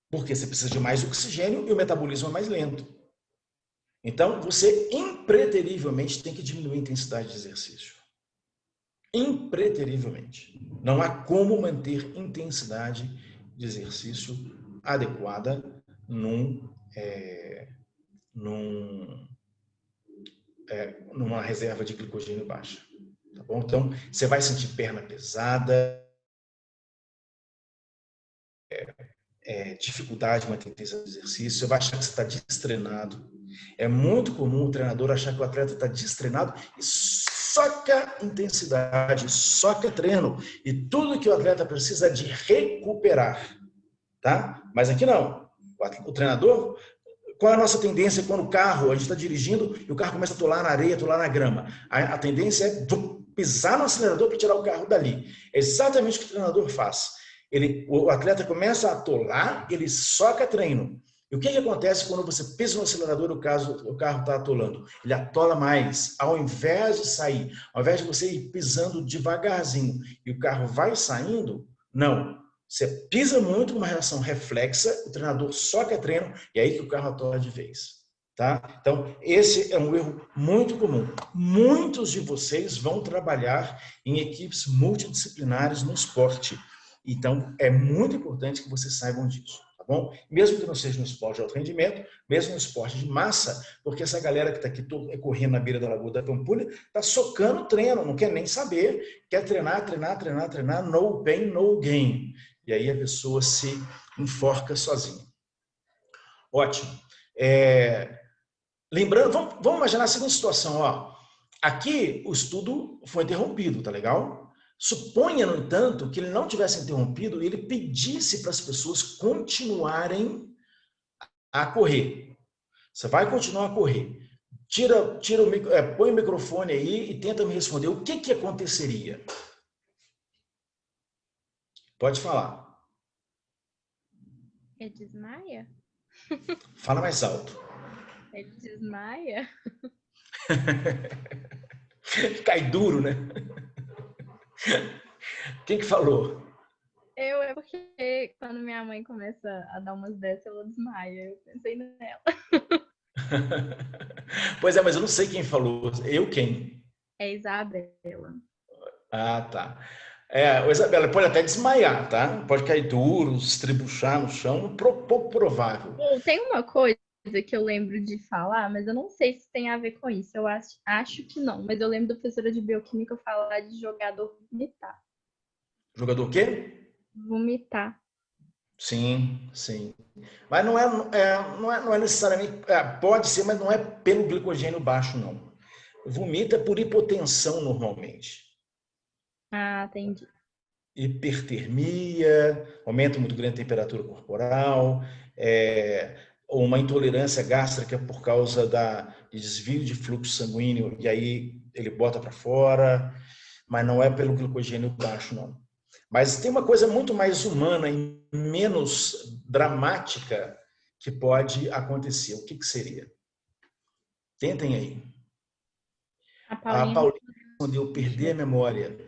Porque você precisa de mais oxigênio e o metabolismo é mais lento. Então, você impreterivelmente tem que diminuir a intensidade de exercício. Impreterivelmente. Não há como manter intensidade de exercício adequada numa reserva de glicogênio baixa. Tá bom? Então, você vai sentir perna pesada, dificuldade de manter intensidade de exercício, você vai achar que você está destreinado. É muito comum o treinador achar que o atleta está destreinado e soca intensidade, soca treino. E tudo que o atleta precisa é de recuperar. Tá? Mas aqui não. O treinador, qual é a nossa tendência quando o carro, a gente está dirigindo e o carro começa a atolar na areia, atolar na grama? A tendência é pisar no acelerador para tirar o carro dali. É exatamente o que o treinador faz. O atleta começa a atolar, ele soca treino. E o que acontece quando você pisa no acelerador e o carro está atolando? Ele atola mais. Ao invés de sair, ao invés de você ir pisando devagarzinho e o carro vai saindo, não. Você pisa muito numa reação reflexa, o treinador soca treino e é aí que o carro atola de vez. Tá? Então, esse é um erro muito comum. Muitos de vocês vão trabalhar em equipes multidisciplinares no esporte. Então, é muito importante que vocês saibam disso, tá bom? Mesmo que não seja no esporte de alto rendimento, mesmo no esporte de massa, porque essa galera que está aqui correndo na beira da Lagoa da Pampulha está socando treino, não quer nem saber, quer treinar, no pain, no gain. E aí a pessoa se enforca sozinha. Ótimo. Lembrando, vamos imaginar a seguinte situação, ó. Aqui o estudo foi interrompido, tá legal? Suponha, no entanto, que ele não tivesse interrompido e ele pedisse para as pessoas continuarem a correr. Você vai continuar a correr. Põe o microfone aí e tenta me responder. O que aconteceria? Pode falar. Ele desmaia? Fala mais alto. Ele desmaia? Cai duro, né? Quem que falou? É porque quando minha mãe começa a dar umas dessas, ela desmaia. Eu pensei nela. Pois é, mas eu não sei quem falou. Quem? É Isabela. Ah, tá. Isabela, pode até desmaiar, tá? Pode cair duro, se estribuchar no chão, pouco provável. Tem uma coisa que eu lembro de falar, mas eu não sei se tem a ver com isso. Eu acho que não, mas eu lembro da professora de bioquímica falar de jogador vomitar. Jogador o quê? Vomitar. Sim. Mas não é necessariamente... pode ser, mas não é pelo glicogênio baixo, não. Vomita por hipotensão, normalmente. Ah, entendi. Hipertermia, aumento muito grande da temperatura corporal, ou uma intolerância gástrica por causa de desvio de fluxo sanguíneo, e aí ele bota para fora, mas não é pelo glicogênio baixo, não. Mas tem uma coisa muito mais humana e menos dramática que pode acontecer. O que seria? Tentem aí. A Paulinha respondeu perder a memória.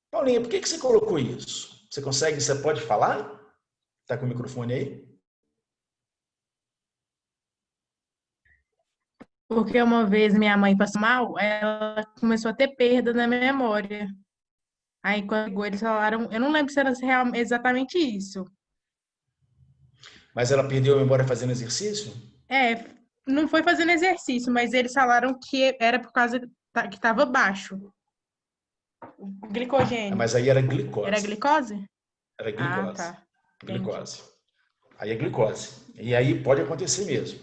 Paulinha, por que você colocou isso? Você pode falar? Está com o microfone aí? Porque uma vez minha mãe passou mal, ela começou a ter perda na memória. Aí quando eles falaram, eu não lembro se era exatamente isso. Mas ela perdeu a memória fazendo exercício? Não foi fazendo exercício, mas eles falaram que era por causa que estava baixo. O glicogênio. Mas aí era glicose. Era glicose? Era glicose. Ah, tá. Glicose. Aí é glicose. E aí pode acontecer mesmo.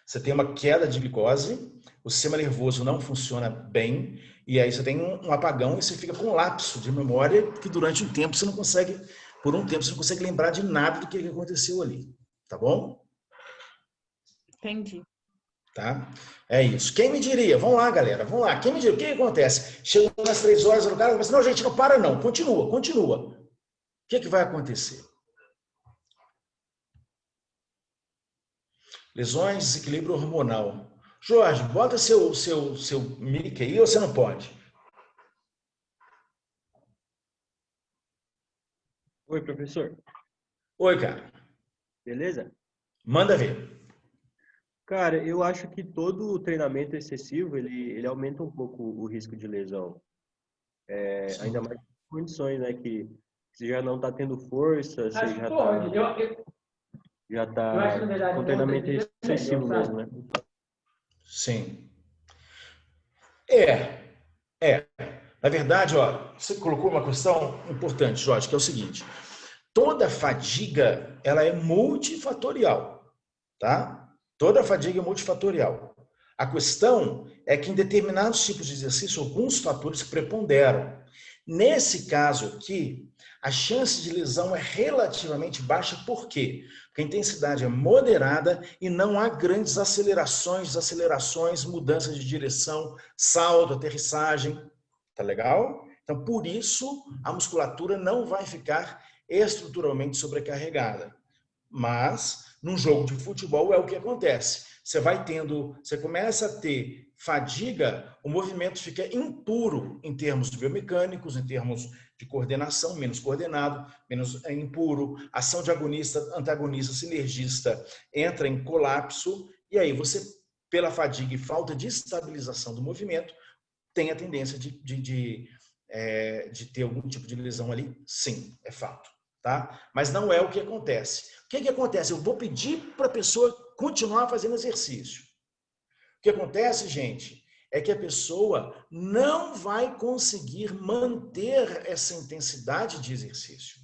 Você tem uma queda de glicose, o sistema nervoso não funciona bem, e aí você tem um apagão e você fica com um lapso de memória que durante um tempo você não consegue, por um tempo você não consegue lembrar de nada do que aconteceu ali. Tá bom? Entendi. Tá? É isso. Quem me diria? Vamos lá, galera. Vamos lá. Quem me diria? O que acontece? Chegou nas 3 horas, o cara fala assim, não, gente, não para não. Continua, continua. O que vai acontecer? Lesões, desequilíbrio hormonal. Jorge, bota seu mic aí ou você não pode? Oi, professor. Oi, cara. Beleza? Manda ver. Cara, eu acho que todo treinamento excessivo, ele aumenta um pouco o risco de lesão. Ainda mais em condições, né? Que você já não está tendo força, você já está com treinamento excessivo mesmo, né? Sim. Na verdade, ó, você colocou uma questão importante, Jorge, que é o seguinte. Toda fadiga, ela é multifatorial, tá? Toda fadiga é multifatorial. A questão é que em determinados tipos de exercício, alguns fatores preponderam. Nesse caso aqui, a chance de lesão é relativamente baixa, por quê? Porque a intensidade é moderada e não há grandes acelerações, desacelerações, mudanças de direção, salto, aterrissagem. Tá legal? Então, por isso, a musculatura não vai ficar estruturalmente sobrecarregada. Mas, num jogo de futebol, é o que acontece. Você começa a ter fadiga, o movimento fica impuro em termos biomecânicos, em termos de coordenação, menos coordenado, menos impuro, ação de agonista, antagonista, sinergista entra em colapso, e aí você, pela fadiga e falta de estabilização do movimento, tem a tendência de ter algum tipo de lesão ali, sim, é fato. Tá? Mas não é o que acontece. O que acontece? Eu vou pedir para a pessoa continuar fazendo exercício. O que acontece, gente, é que a pessoa não vai conseguir manter essa intensidade de exercício.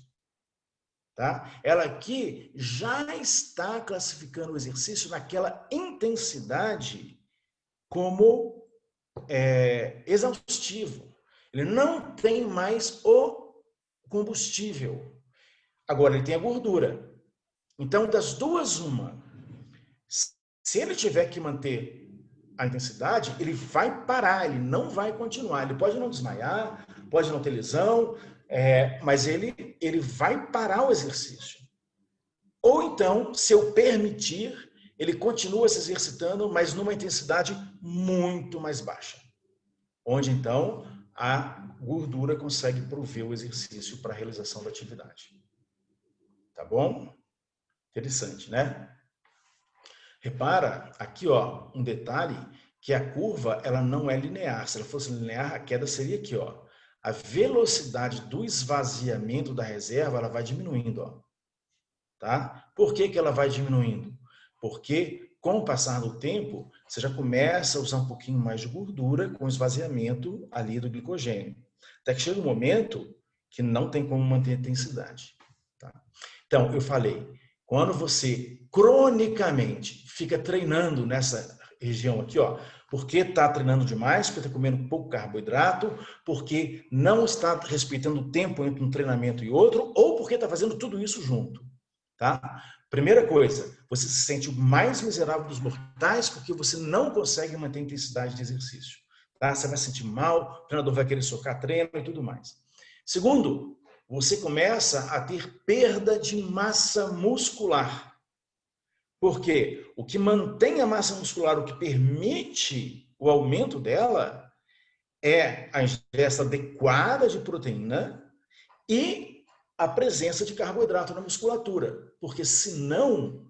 Tá? Ela aqui já está classificando o exercício naquela intensidade como exaustivo. Ele não tem mais o combustível. Agora, ele tem a gordura. Então, das duas, uma. Se ele tiver que manter a intensidade, ele vai parar, ele não vai continuar. Ele pode não desmaiar, pode não ter lesão, mas ele vai parar o exercício. Ou então, se eu permitir, ele continua se exercitando, mas numa intensidade muito mais baixa. Onde, então, a gordura consegue prover o exercício para a realização da atividade. Tá bom? Interessante, né? Repara aqui, ó, um detalhe, que a curva, ela não é linear. Se ela fosse linear, a queda seria aqui, ó. A velocidade do esvaziamento da reserva, ela vai diminuindo, ó. Tá? Por que ela vai diminuindo? Porque, com o passar do tempo, você já começa a usar um pouquinho mais de gordura com o esvaziamento ali do glicogênio. Até que chega um momento que não tem como manter a intensidade. Tá? Então, eu falei, quando você cronicamente fica treinando nessa região aqui, ó, porque está treinando demais, porque está comendo pouco carboidrato, porque não está respeitando o tempo entre um treinamento e outro, ou porque está fazendo tudo isso junto. Tá? Primeira coisa, você se sente o mais miserável dos mortais porque você não consegue manter a intensidade de exercício. Tá? Você vai se sentir mal, o treinador vai querer socar treino e tudo mais. Segundo, você começa a ter perda de massa muscular. Porque o que mantém a massa muscular, o que permite o aumento dela, é a ingesta adequada de proteína e a presença de carboidrato na musculatura. Porque senão,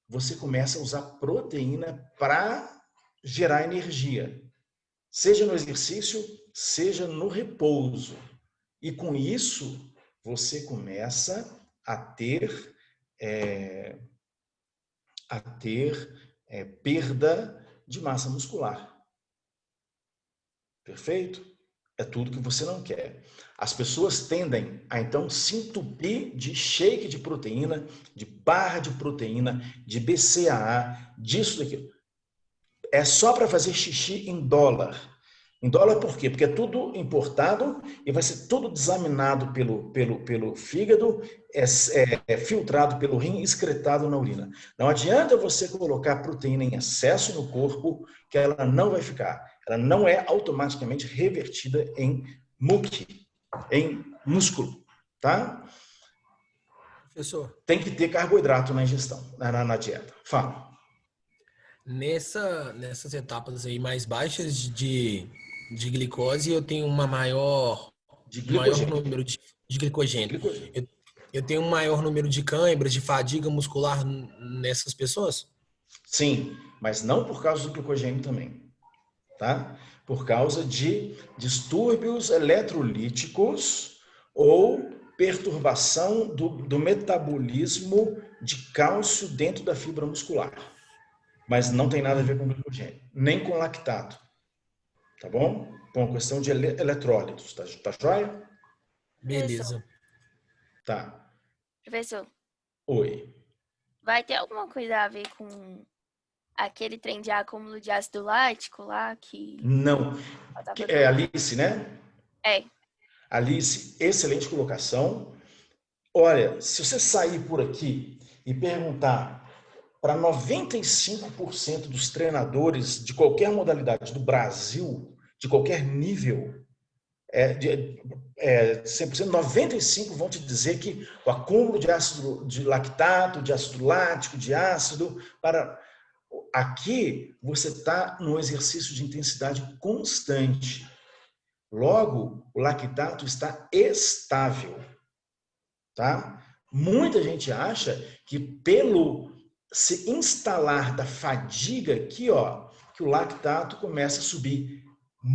você começa a usar proteína para gerar energia. Seja no exercício, seja no repouso. E com isso, você começa a ter perda de massa muscular. Perfeito? É tudo que você não quer. As pessoas tendem a, então, se entupir de shake de proteína, de barra de proteína, de BCAA, disso, daquilo. é só para fazer xixi em dólar. Em dólar por quê? Porque é tudo importado e vai ser tudo desaminado pelo fígado, filtrado pelo rim e excretado na urina. Não adianta você colocar proteína em excesso no corpo, que ela não vai ficar. Ela não é automaticamente revertida em muque, em músculo, tá? Professor, Tem que ter carboidrato na ingestão, na dieta. Fala. nessas etapas aí mais baixas de glicose, eu tenho uma maior número de glicogênio. Eu tenho um maior número de câimbras, de fadiga muscular nessas pessoas? Sim, mas não por causa do glicogênio também, tá? Por causa de distúrbios eletrolíticos ou perturbação do metabolismo de cálcio dentro da fibra muscular. Mas não tem nada a ver com glicogênio, nem com lactato. Tá bom? Com a questão de eletrólitos, tá joia? Beleza. Tá. Professor, Oi. vai ter alguma coisa a ver com aquele trem de acúmulo de ácido lático lá que... Não. É Alice, né? É. Alice, excelente colocação. Olha, se você sair por aqui e perguntar para 95% dos treinadores de qualquer modalidade do Brasil, de qualquer nível, 100%, 95% vão te dizer que o acúmulo de ácido de lactato, de ácido lático, de ácido, aqui você está num exercício de intensidade constante. Logo, o lactato está estável, tá? Muita gente acha que pelo se instalar da fadiga aqui, ó, que o lactato começa a subir. A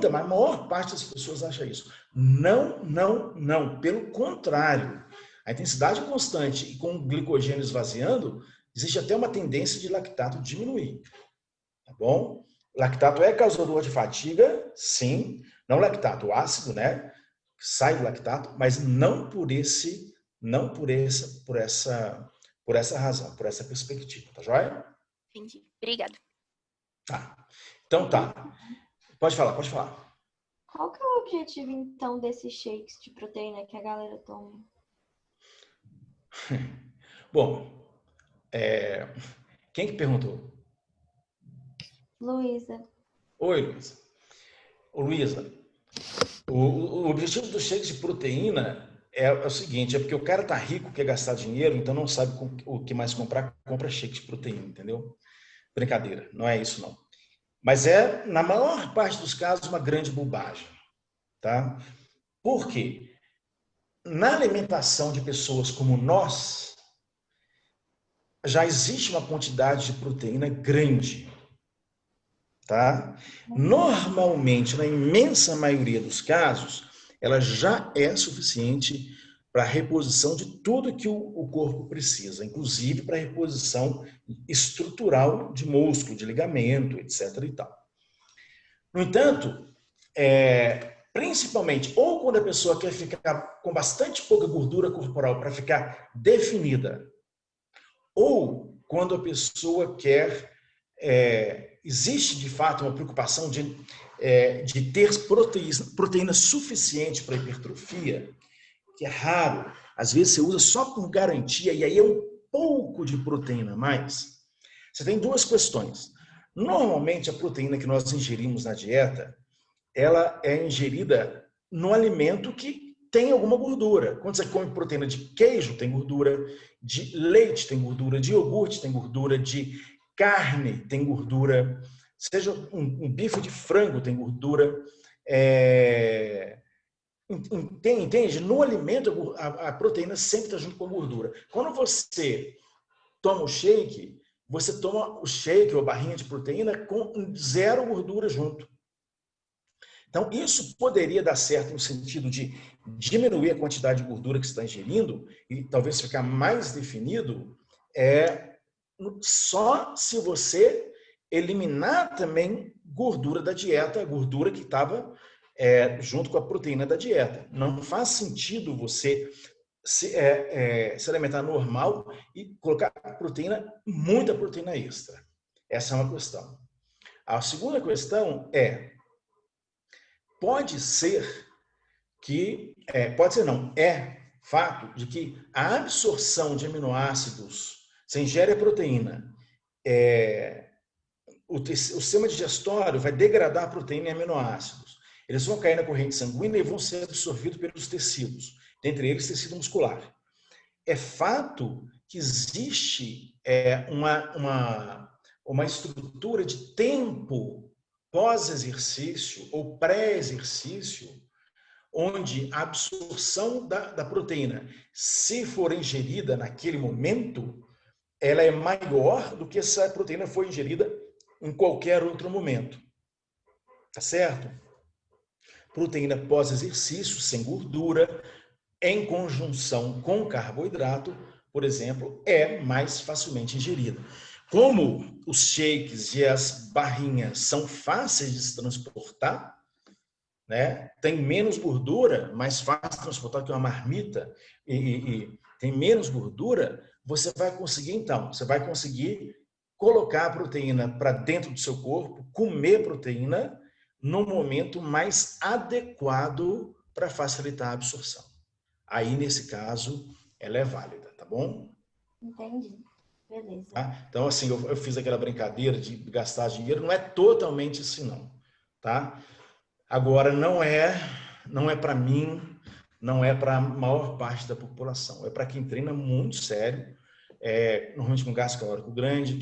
maior parte das pessoas acha isso. Não, não, não. Pelo contrário. A intensidade constante e com o glicogênio esvaziando, existe até uma tendência de lactato diminuir. Tá bom? Lactato é causador de fadiga, sim. Não lactato, o ácido, né? Sai do lactato, mas não por essa razão, por essa perspectiva, tá joia? Entendi. Obrigada. Tá. Então tá. Pode falar. Qual que é o objetivo, então, desses shakes de proteína que a galera toma? Bom, quem que perguntou? Luísa. Oi, Luísa. Luísa, o objetivo do shake de proteína é o seguinte, é porque o cara tá rico, quer gastar dinheiro, então não sabe o que mais comprar, compra shake de proteína, entendeu? Brincadeira, não é isso não. Mas na maior parte dos casos, uma grande bobagem, tá? Por quê? Na alimentação de pessoas como nós, já existe uma quantidade de proteína grande, tá? Normalmente, na imensa maioria dos casos, ela já é suficiente para a reposição de tudo que o corpo precisa, inclusive para a reposição estrutural de músculo, de ligamento, etc. e tal. No entanto, principalmente, ou quando a pessoa quer ficar com bastante pouca gordura corporal para ficar definida, ou quando a pessoa quer... existe, de fato, uma preocupação de ter proteína suficiente para hipertrofia, que é raro. Às vezes você usa só por garantia, e aí é um pouco de proteína a mais. Você tem duas questões. Normalmente, a proteína que nós ingerimos na dieta, ela é ingerida no alimento que tem alguma gordura. Quando você come proteína de queijo, tem gordura, de leite tem gordura, de iogurte tem gordura, de carne tem gordura, seja um bife de frango tem gordura. Entende? No alimento, a proteína sempre está junto com a gordura. Quando você toma o shake, você toma o shake ou a barrinha de proteína com zero gordura junto. Então, isso poderia dar certo no sentido de diminuir a quantidade de gordura que você está ingerindo e talvez ficar mais definido, só se você eliminar também gordura da dieta, a gordura que estava junto com a proteína da dieta. Não faz sentido você se alimentar normal e colocar muita proteína extra. Essa é uma questão. A segunda questão pode ser que, é fato de que a absorção de aminoácidos, você ingere a proteína, o sistema digestório vai degradar a proteína em aminoácidos. Eles vão cair na corrente sanguínea e vão ser absorvidos pelos tecidos, dentre eles tecido muscular. É fato que existe uma estrutura de tempo pós-exercício ou pré-exercício, onde a absorção da proteína, se for ingerida naquele momento, ela é maior do que se a proteína for ingerida em qualquer outro momento. Tá certo? Proteína pós-exercício, sem gordura, em conjunção com carboidrato, por exemplo, é mais facilmente ingerida. Como os shakes e as barrinhas são fáceis de se transportar, né? Tem menos gordura, mais fácil de transportar que uma marmita, e tem menos gordura, você vai conseguir colocar a proteína para dentro do seu corpo, comer proteína no momento mais adequado para facilitar a absorção. Aí, nesse caso, ela é válida, tá bom? Entendi. Beleza. Tá? Então, assim, eu fiz aquela brincadeira de gastar dinheiro, não é totalmente assim, não. Tá? Agora, não é para mim, não é para a maior parte da população. É para quem treina muito sério, normalmente com gasto calórico grande,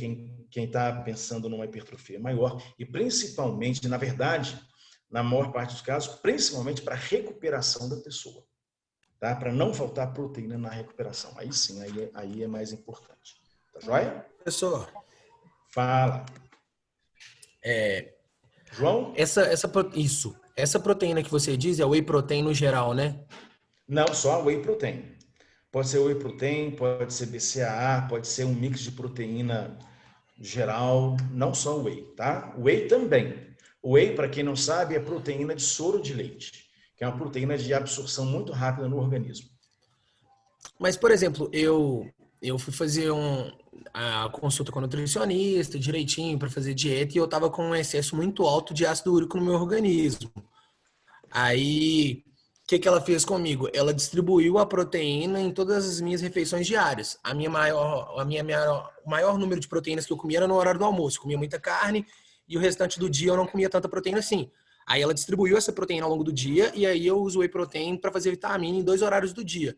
quem está pensando numa hipertrofia maior, e principalmente, na verdade, na maior parte dos casos, principalmente para a recuperação da pessoa. Tá? Para não faltar proteína na recuperação. Aí sim, aí é mais importante. Tá joia? Professor. Fala. João? Essa proteína que você diz é whey protein no geral, né? Não, só whey protein. Pode ser whey protein, pode ser BCAA, pode ser um mix de proteína geral, não só whey, tá? Whey também. Whey, para quem não sabe, é proteína de soro de leite, que é uma proteína de absorção muito rápida no organismo. Mas, por exemplo, eu fui fazer a consulta com a nutricionista direitinho para fazer dieta e eu tava com um excesso muito alto de ácido úrico no meu organismo. Aí, o que ela fez comigo? Ela distribuiu a proteína em todas as minhas refeições diárias. O maior número de proteínas que eu comia era no horário do almoço. Eu comia muita carne e o restante do dia eu não comia tanta proteína assim. Aí ela distribuiu essa proteína ao longo do dia e aí eu uso whey protein para fazer vitamina em 2 horários do dia.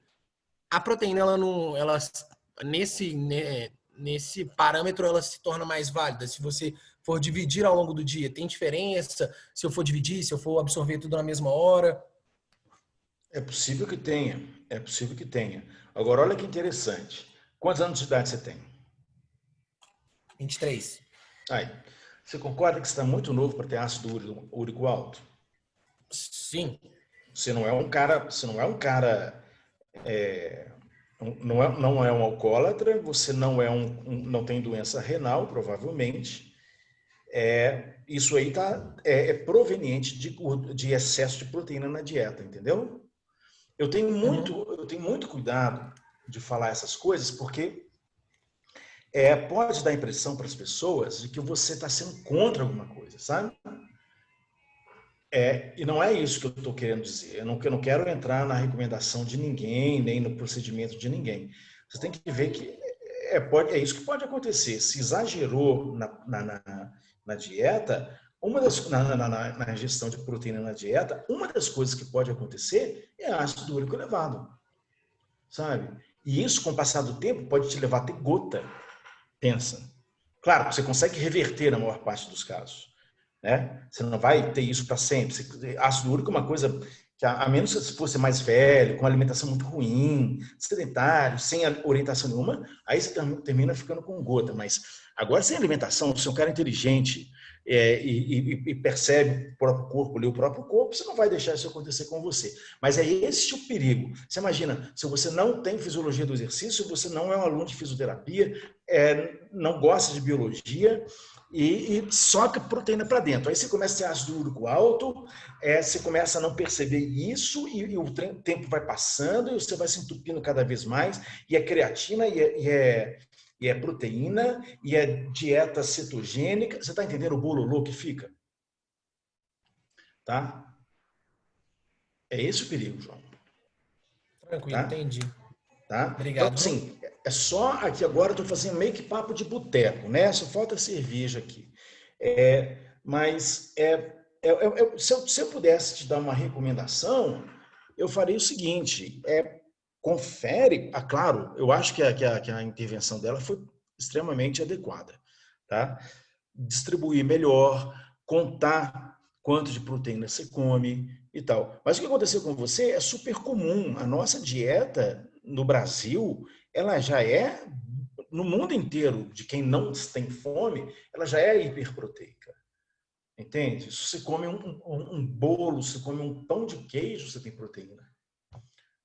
A proteína, nesse parâmetro, ela se torna mais válida. Se você for dividir ao longo do dia, tem diferença? Se eu for dividir, se eu for absorver tudo na mesma hora? É possível que tenha. É possível que tenha. Agora, olha que interessante. Quantos anos de idade você tem? 23. Aí. Você concorda que você está muito novo para ter ácido úrico alto? Sim. Você não é um cara não é um alcoólatra, você não não tem doença renal, provavelmente. Isso aí é proveniente de excesso de proteína na dieta, entendeu? Eu tenho muito cuidado de falar essas coisas, porque pode dar a impressão para as pessoas de que você está sendo contra alguma coisa, sabe? E não é isso que eu estou querendo dizer. Eu não quero entrar na recomendação de ninguém, nem no procedimento de ninguém. Você tem que ver que é isso que pode acontecer. Se exagerou na dieta, na ingestão de proteína na dieta, uma das coisas que pode acontecer é ácido úrico elevado, sabe? E isso, com o passar do tempo, pode te levar a ter gota. Pensa. Claro, você consegue reverter na maior parte dos casos. Né? Você não vai ter isso para sempre. Ácido úrico é uma coisa que, a menos que você fosse mais velho, com uma alimentação muito ruim, sedentário, sem orientação nenhuma, aí você termina ficando com gota. Mas agora, sem alimentação, se é um cara inteligente e percebe o próprio corpo, lê o próprio corpo, você não vai deixar isso acontecer com você. Mas é esse o perigo. Você imagina, se você não tem fisiologia do exercício, você não é um aluno de fisioterapia, não gosta de biologia, e soca proteína para dentro. Aí você começa a ter ácido úrico alto, você começa a não perceber isso, e o tempo vai passando, e você vai se entupindo cada vez mais, e a creatina e é proteína, e é dieta cetogênica. Você está entendendo o bololô que fica? Tá? É esse o perigo, João. Tranquilo, Tá? entendi. Tá? Obrigado. Então, assim, é só aqui agora, eu estou fazendo meio que papo de boteco, né? Só falta cerveja aqui. Mas se eu pudesse te dar uma recomendação, eu faria o seguinte, confere, claro, eu acho que a intervenção dela foi extremamente adequada, tá? Distribuir melhor, contar quanto de proteína você come e tal. Mas o que aconteceu com você é super comum. A nossa dieta no Brasil, ela já é, no mundo inteiro, de quem não tem fome, ela já é hiperproteica. Entende? Se você come um bolo, se come um pão de queijo, você tem proteína.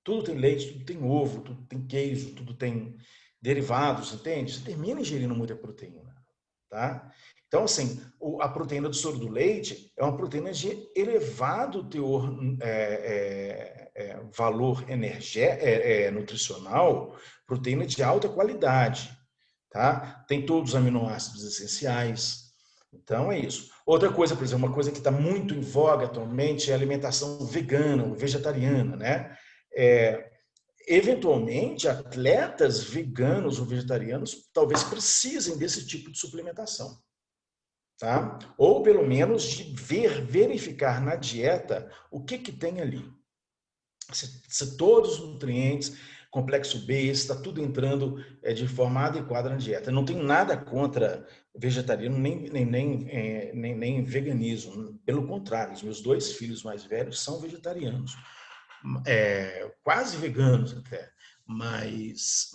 Tudo tem leite, tudo tem ovo, tudo tem queijo, tudo tem derivados, entende? Você termina ingerindo muita proteína, tá? Então, assim, a proteína do soro do leite é uma proteína de elevado teor, valor nutricional, proteína de alta qualidade, tá? Tem todos os aminoácidos essenciais. Então, é isso. Outra coisa, por exemplo, uma coisa que está muito em voga atualmente é a alimentação vegana ou vegetariana, né? Eventualmente, atletas veganos ou vegetarianos talvez precisem desse tipo de suplementação. Tá? Ou pelo menos de verificar na dieta o que tem ali. Se todos os nutrientes, complexo B, está tudo entrando de forma adequada na dieta. Não tem nada contra vegetariano nem veganismo. Pelo contrário, os meus 2 filhos mais velhos são vegetarianos. Quase veganos até. Mas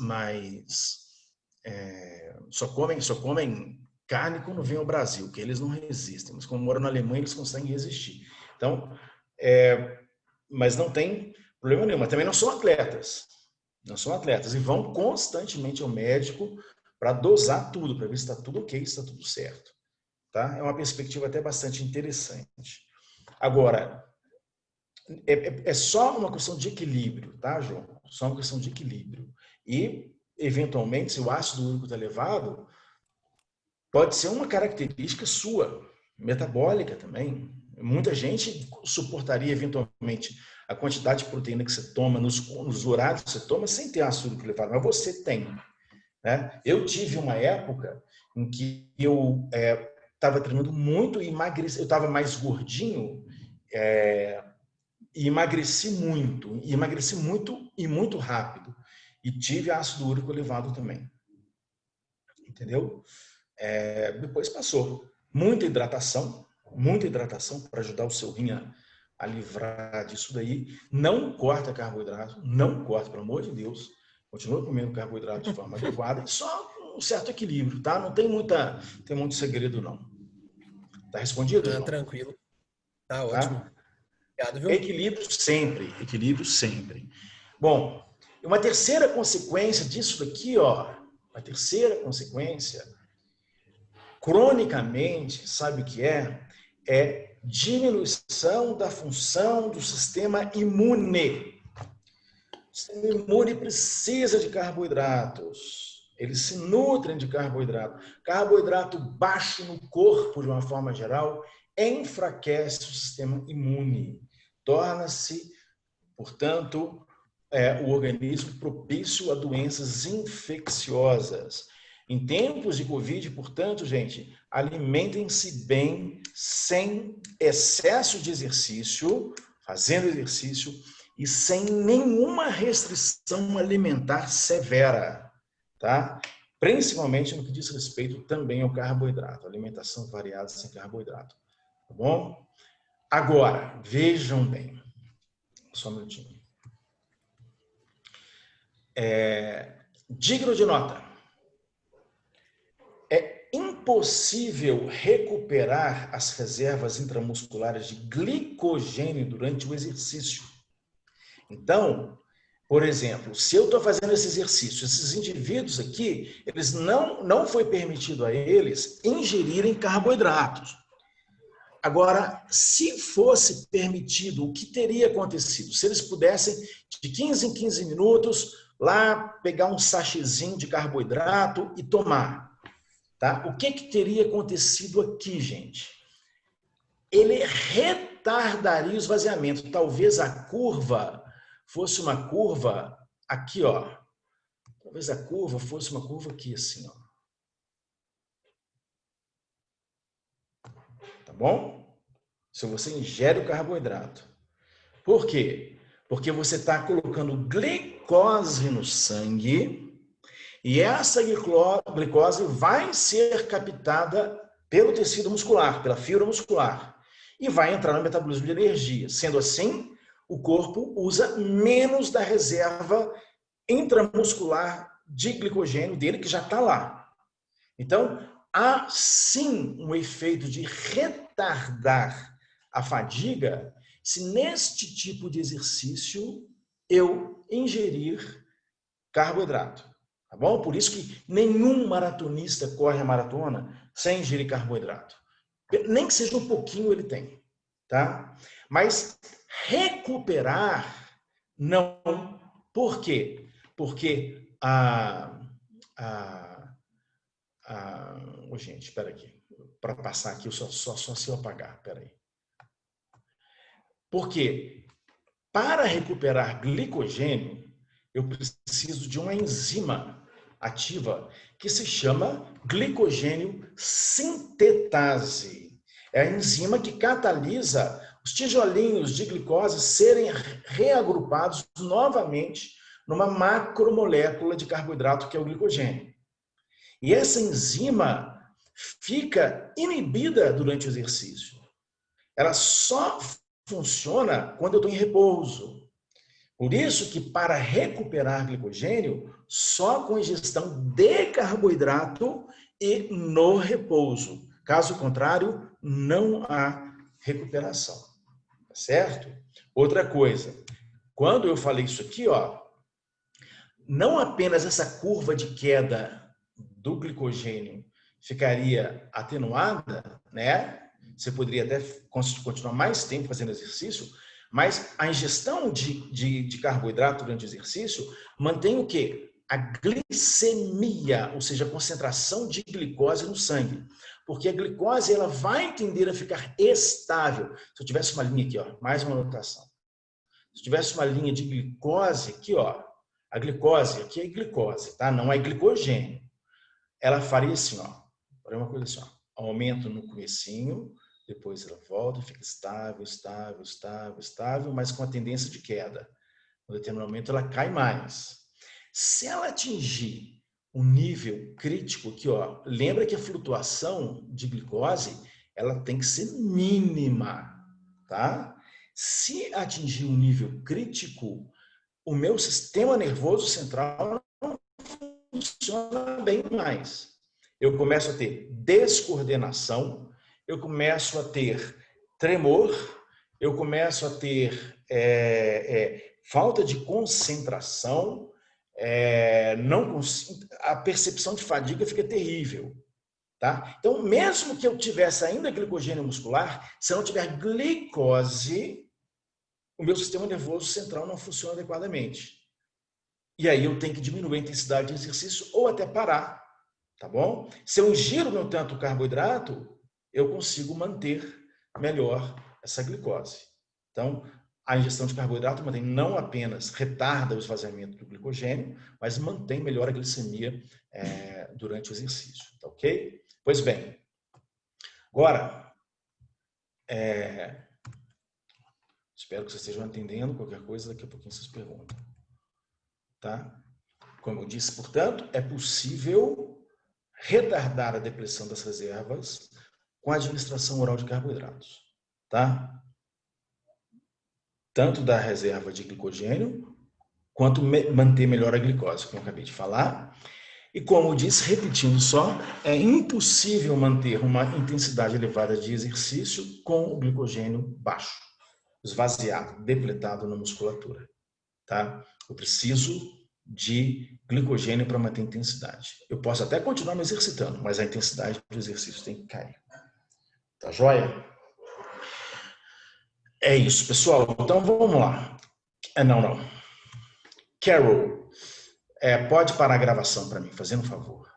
só comem carne quando vem ao Brasil, que eles não resistem. Mas como moram na Alemanha, eles conseguem resistir. Então, mas não tem problema nenhum. Mas também não são atletas. Não são atletas. E vão constantemente ao médico para dosar tudo, para ver se está tudo ok, se está tudo certo. Tá? É uma perspectiva até bastante interessante. Agora, é só uma questão de equilíbrio, tá, João? Só uma questão de equilíbrio. E, eventualmente, se o ácido úrico está elevado, pode ser uma característica sua, metabólica também. Muita gente suportaria, eventualmente, a quantidade de proteína que você toma, nos horários que você toma, sem ter ácido úrico elevado, mas você tem. Né? Eu tive uma época em que eu estava treinando muito e emagreci, eu estava mais gordinho e emagreci muito e muito rápido. E tive ácido úrico elevado também. Entendeu? Depois passou. Muita hidratação para ajudar o seu rim a livrar disso daí. Não corta carboidrato, não corta, pelo amor de Deus. Continua comendo carboidrato de forma adequada. Só um certo equilíbrio, tá? Não tem muito segredo, não. Tá respondido? Tá tranquilo. Tá ótimo. Tá? Obrigado, viu? Equilíbrio sempre. Bom, uma terceira consequência disso daqui, uma terceira consequência, cronicamente, sabe o que é diminuição da função do sistema imune. O sistema imune precisa de carboidratos. Eles se nutrem de carboidrato. Carboidrato baixo no corpo, de uma forma geral, enfraquece o sistema imune. Torna-se, portanto, o organismo propício a doenças infecciosas. Em tempos de Covid, portanto, gente, alimentem-se bem, sem excesso de exercício, fazendo exercício e sem nenhuma restrição alimentar severa, tá? Principalmente no que diz respeito também ao carboidrato, alimentação variada sem carboidrato, tá bom? Agora, vejam bem, só um minutinho. Digno de nota. É impossível recuperar as reservas intramusculares de glicogênio durante o exercício. Então, por exemplo, se eu estou fazendo esse exercício, esses indivíduos aqui, eles não foi permitido a eles ingerirem carboidratos. Agora, se fosse permitido, o que teria acontecido? Se eles pudessem, de 15 em 15 minutos, lá pegar um sachêzinho de carboidrato e tomar. Tá? O que teria acontecido aqui, gente? Ele retardaria o esvaziamento. Talvez a curva fosse uma curva aqui, ó. Talvez a curva fosse uma curva aqui, assim, ó. Tá bom? Se você ingere o carboidrato. Por quê? Porque você está colocando glicose no sangue e essa glicose vai ser captada pelo tecido muscular, pela fibra muscular, e vai entrar no metabolismo de energia. Sendo assim, o corpo usa menos da reserva intramuscular de glicogênio dele, que já está lá. Então, há sim um efeito de retardar a fadiga se neste tipo de exercício eu ingerir carboidrato. Tá bom? Por isso que nenhum maratonista corre a maratona sem ingerir carboidrato. Nem que seja um pouquinho ele tem. Tá? Mas recuperar, não. Por quê? Porque gente, espera aqui. Para passar aqui, só se eu apagar. Espera aí. Porque para recuperar glicogênio, eu preciso de uma enzima ativa que se chama glicogênio sintetase. É a enzima que catalisa os tijolinhos de glicose serem reagrupados novamente numa macromolécula de carboidrato que é o glicogênio. E essa enzima fica inibida durante o exercício. Ela só funciona quando eu estou em repouso. Por isso que para recuperar glicogênio, só com ingestão de carboidrato e no repouso. Caso contrário, não há recuperação. Tá certo? Outra coisa, quando eu falei isso aqui, ó, não apenas essa curva de queda do glicogênio ficaria atenuada, né? Você poderia até continuar mais tempo fazendo exercício, mas a ingestão de carboidrato durante o exercício mantém o quê? A glicemia, ou seja, a concentração de glicose no sangue. Porque a glicose ela vai tender a ficar estável. Se eu tivesse uma linha aqui, ó, mais uma anotação. Se eu tivesse uma linha de glicose aqui, ó, a glicose, aqui é glicose, tá? Não é glicogênio. Ela faria assim, ó, faria uma coisa assim, ó, aumento no comecinho, depois ela volta, fica estável, estável, estável, estável, mas com a tendência de queda. No determinado momento ela cai mais. Se ela atingir um nível crítico aqui, ó, lembra que a flutuação de glicose, ela tem que ser mínima, tá? Se atingir um nível crítico, o meu sistema nervoso central não funciona bem mais. Eu começo a ter descoordenação, eu começo a ter tremor, eu começo a ter falta de concentração, a percepção de fadiga fica terrível. Tá? Então, mesmo que eu tivesse ainda glicogênio muscular, se eu não tiver glicose, o meu sistema nervoso central não funciona adequadamente. E aí eu tenho que diminuir a intensidade de exercício ou até parar. Tá bom? Se eu ingiro, no entanto, carboidrato, eu consigo manter melhor essa glicose. Então, a ingestão de carboidrato mantém, não apenas retarda o esvaziamento do glicogênio, mas mantém melhor a glicemia durante o exercício. Tá ok? Pois bem, agora, espero que vocês estejam entendendo. Qualquer coisa, daqui a pouquinho vocês perguntam. Tá? Como eu disse, portanto, é possível retardar a depressão das reservas com a administração oral de carboidratos, tá? Tanto da reserva de glicogênio, quanto manter melhor a glicose, como eu acabei de falar. E como eu disse, repetindo só, é impossível manter uma intensidade elevada de exercício com o glicogênio baixo, esvaziado, depletado na musculatura, tá? Eu preciso de glicogênio para manter a intensidade. Eu posso até continuar me exercitando, mas a intensidade do exercício tem que cair. Tá joia? É isso, pessoal. Então, vamos lá. Não. Carol, Pode parar a gravação para mim, fazendo um favor.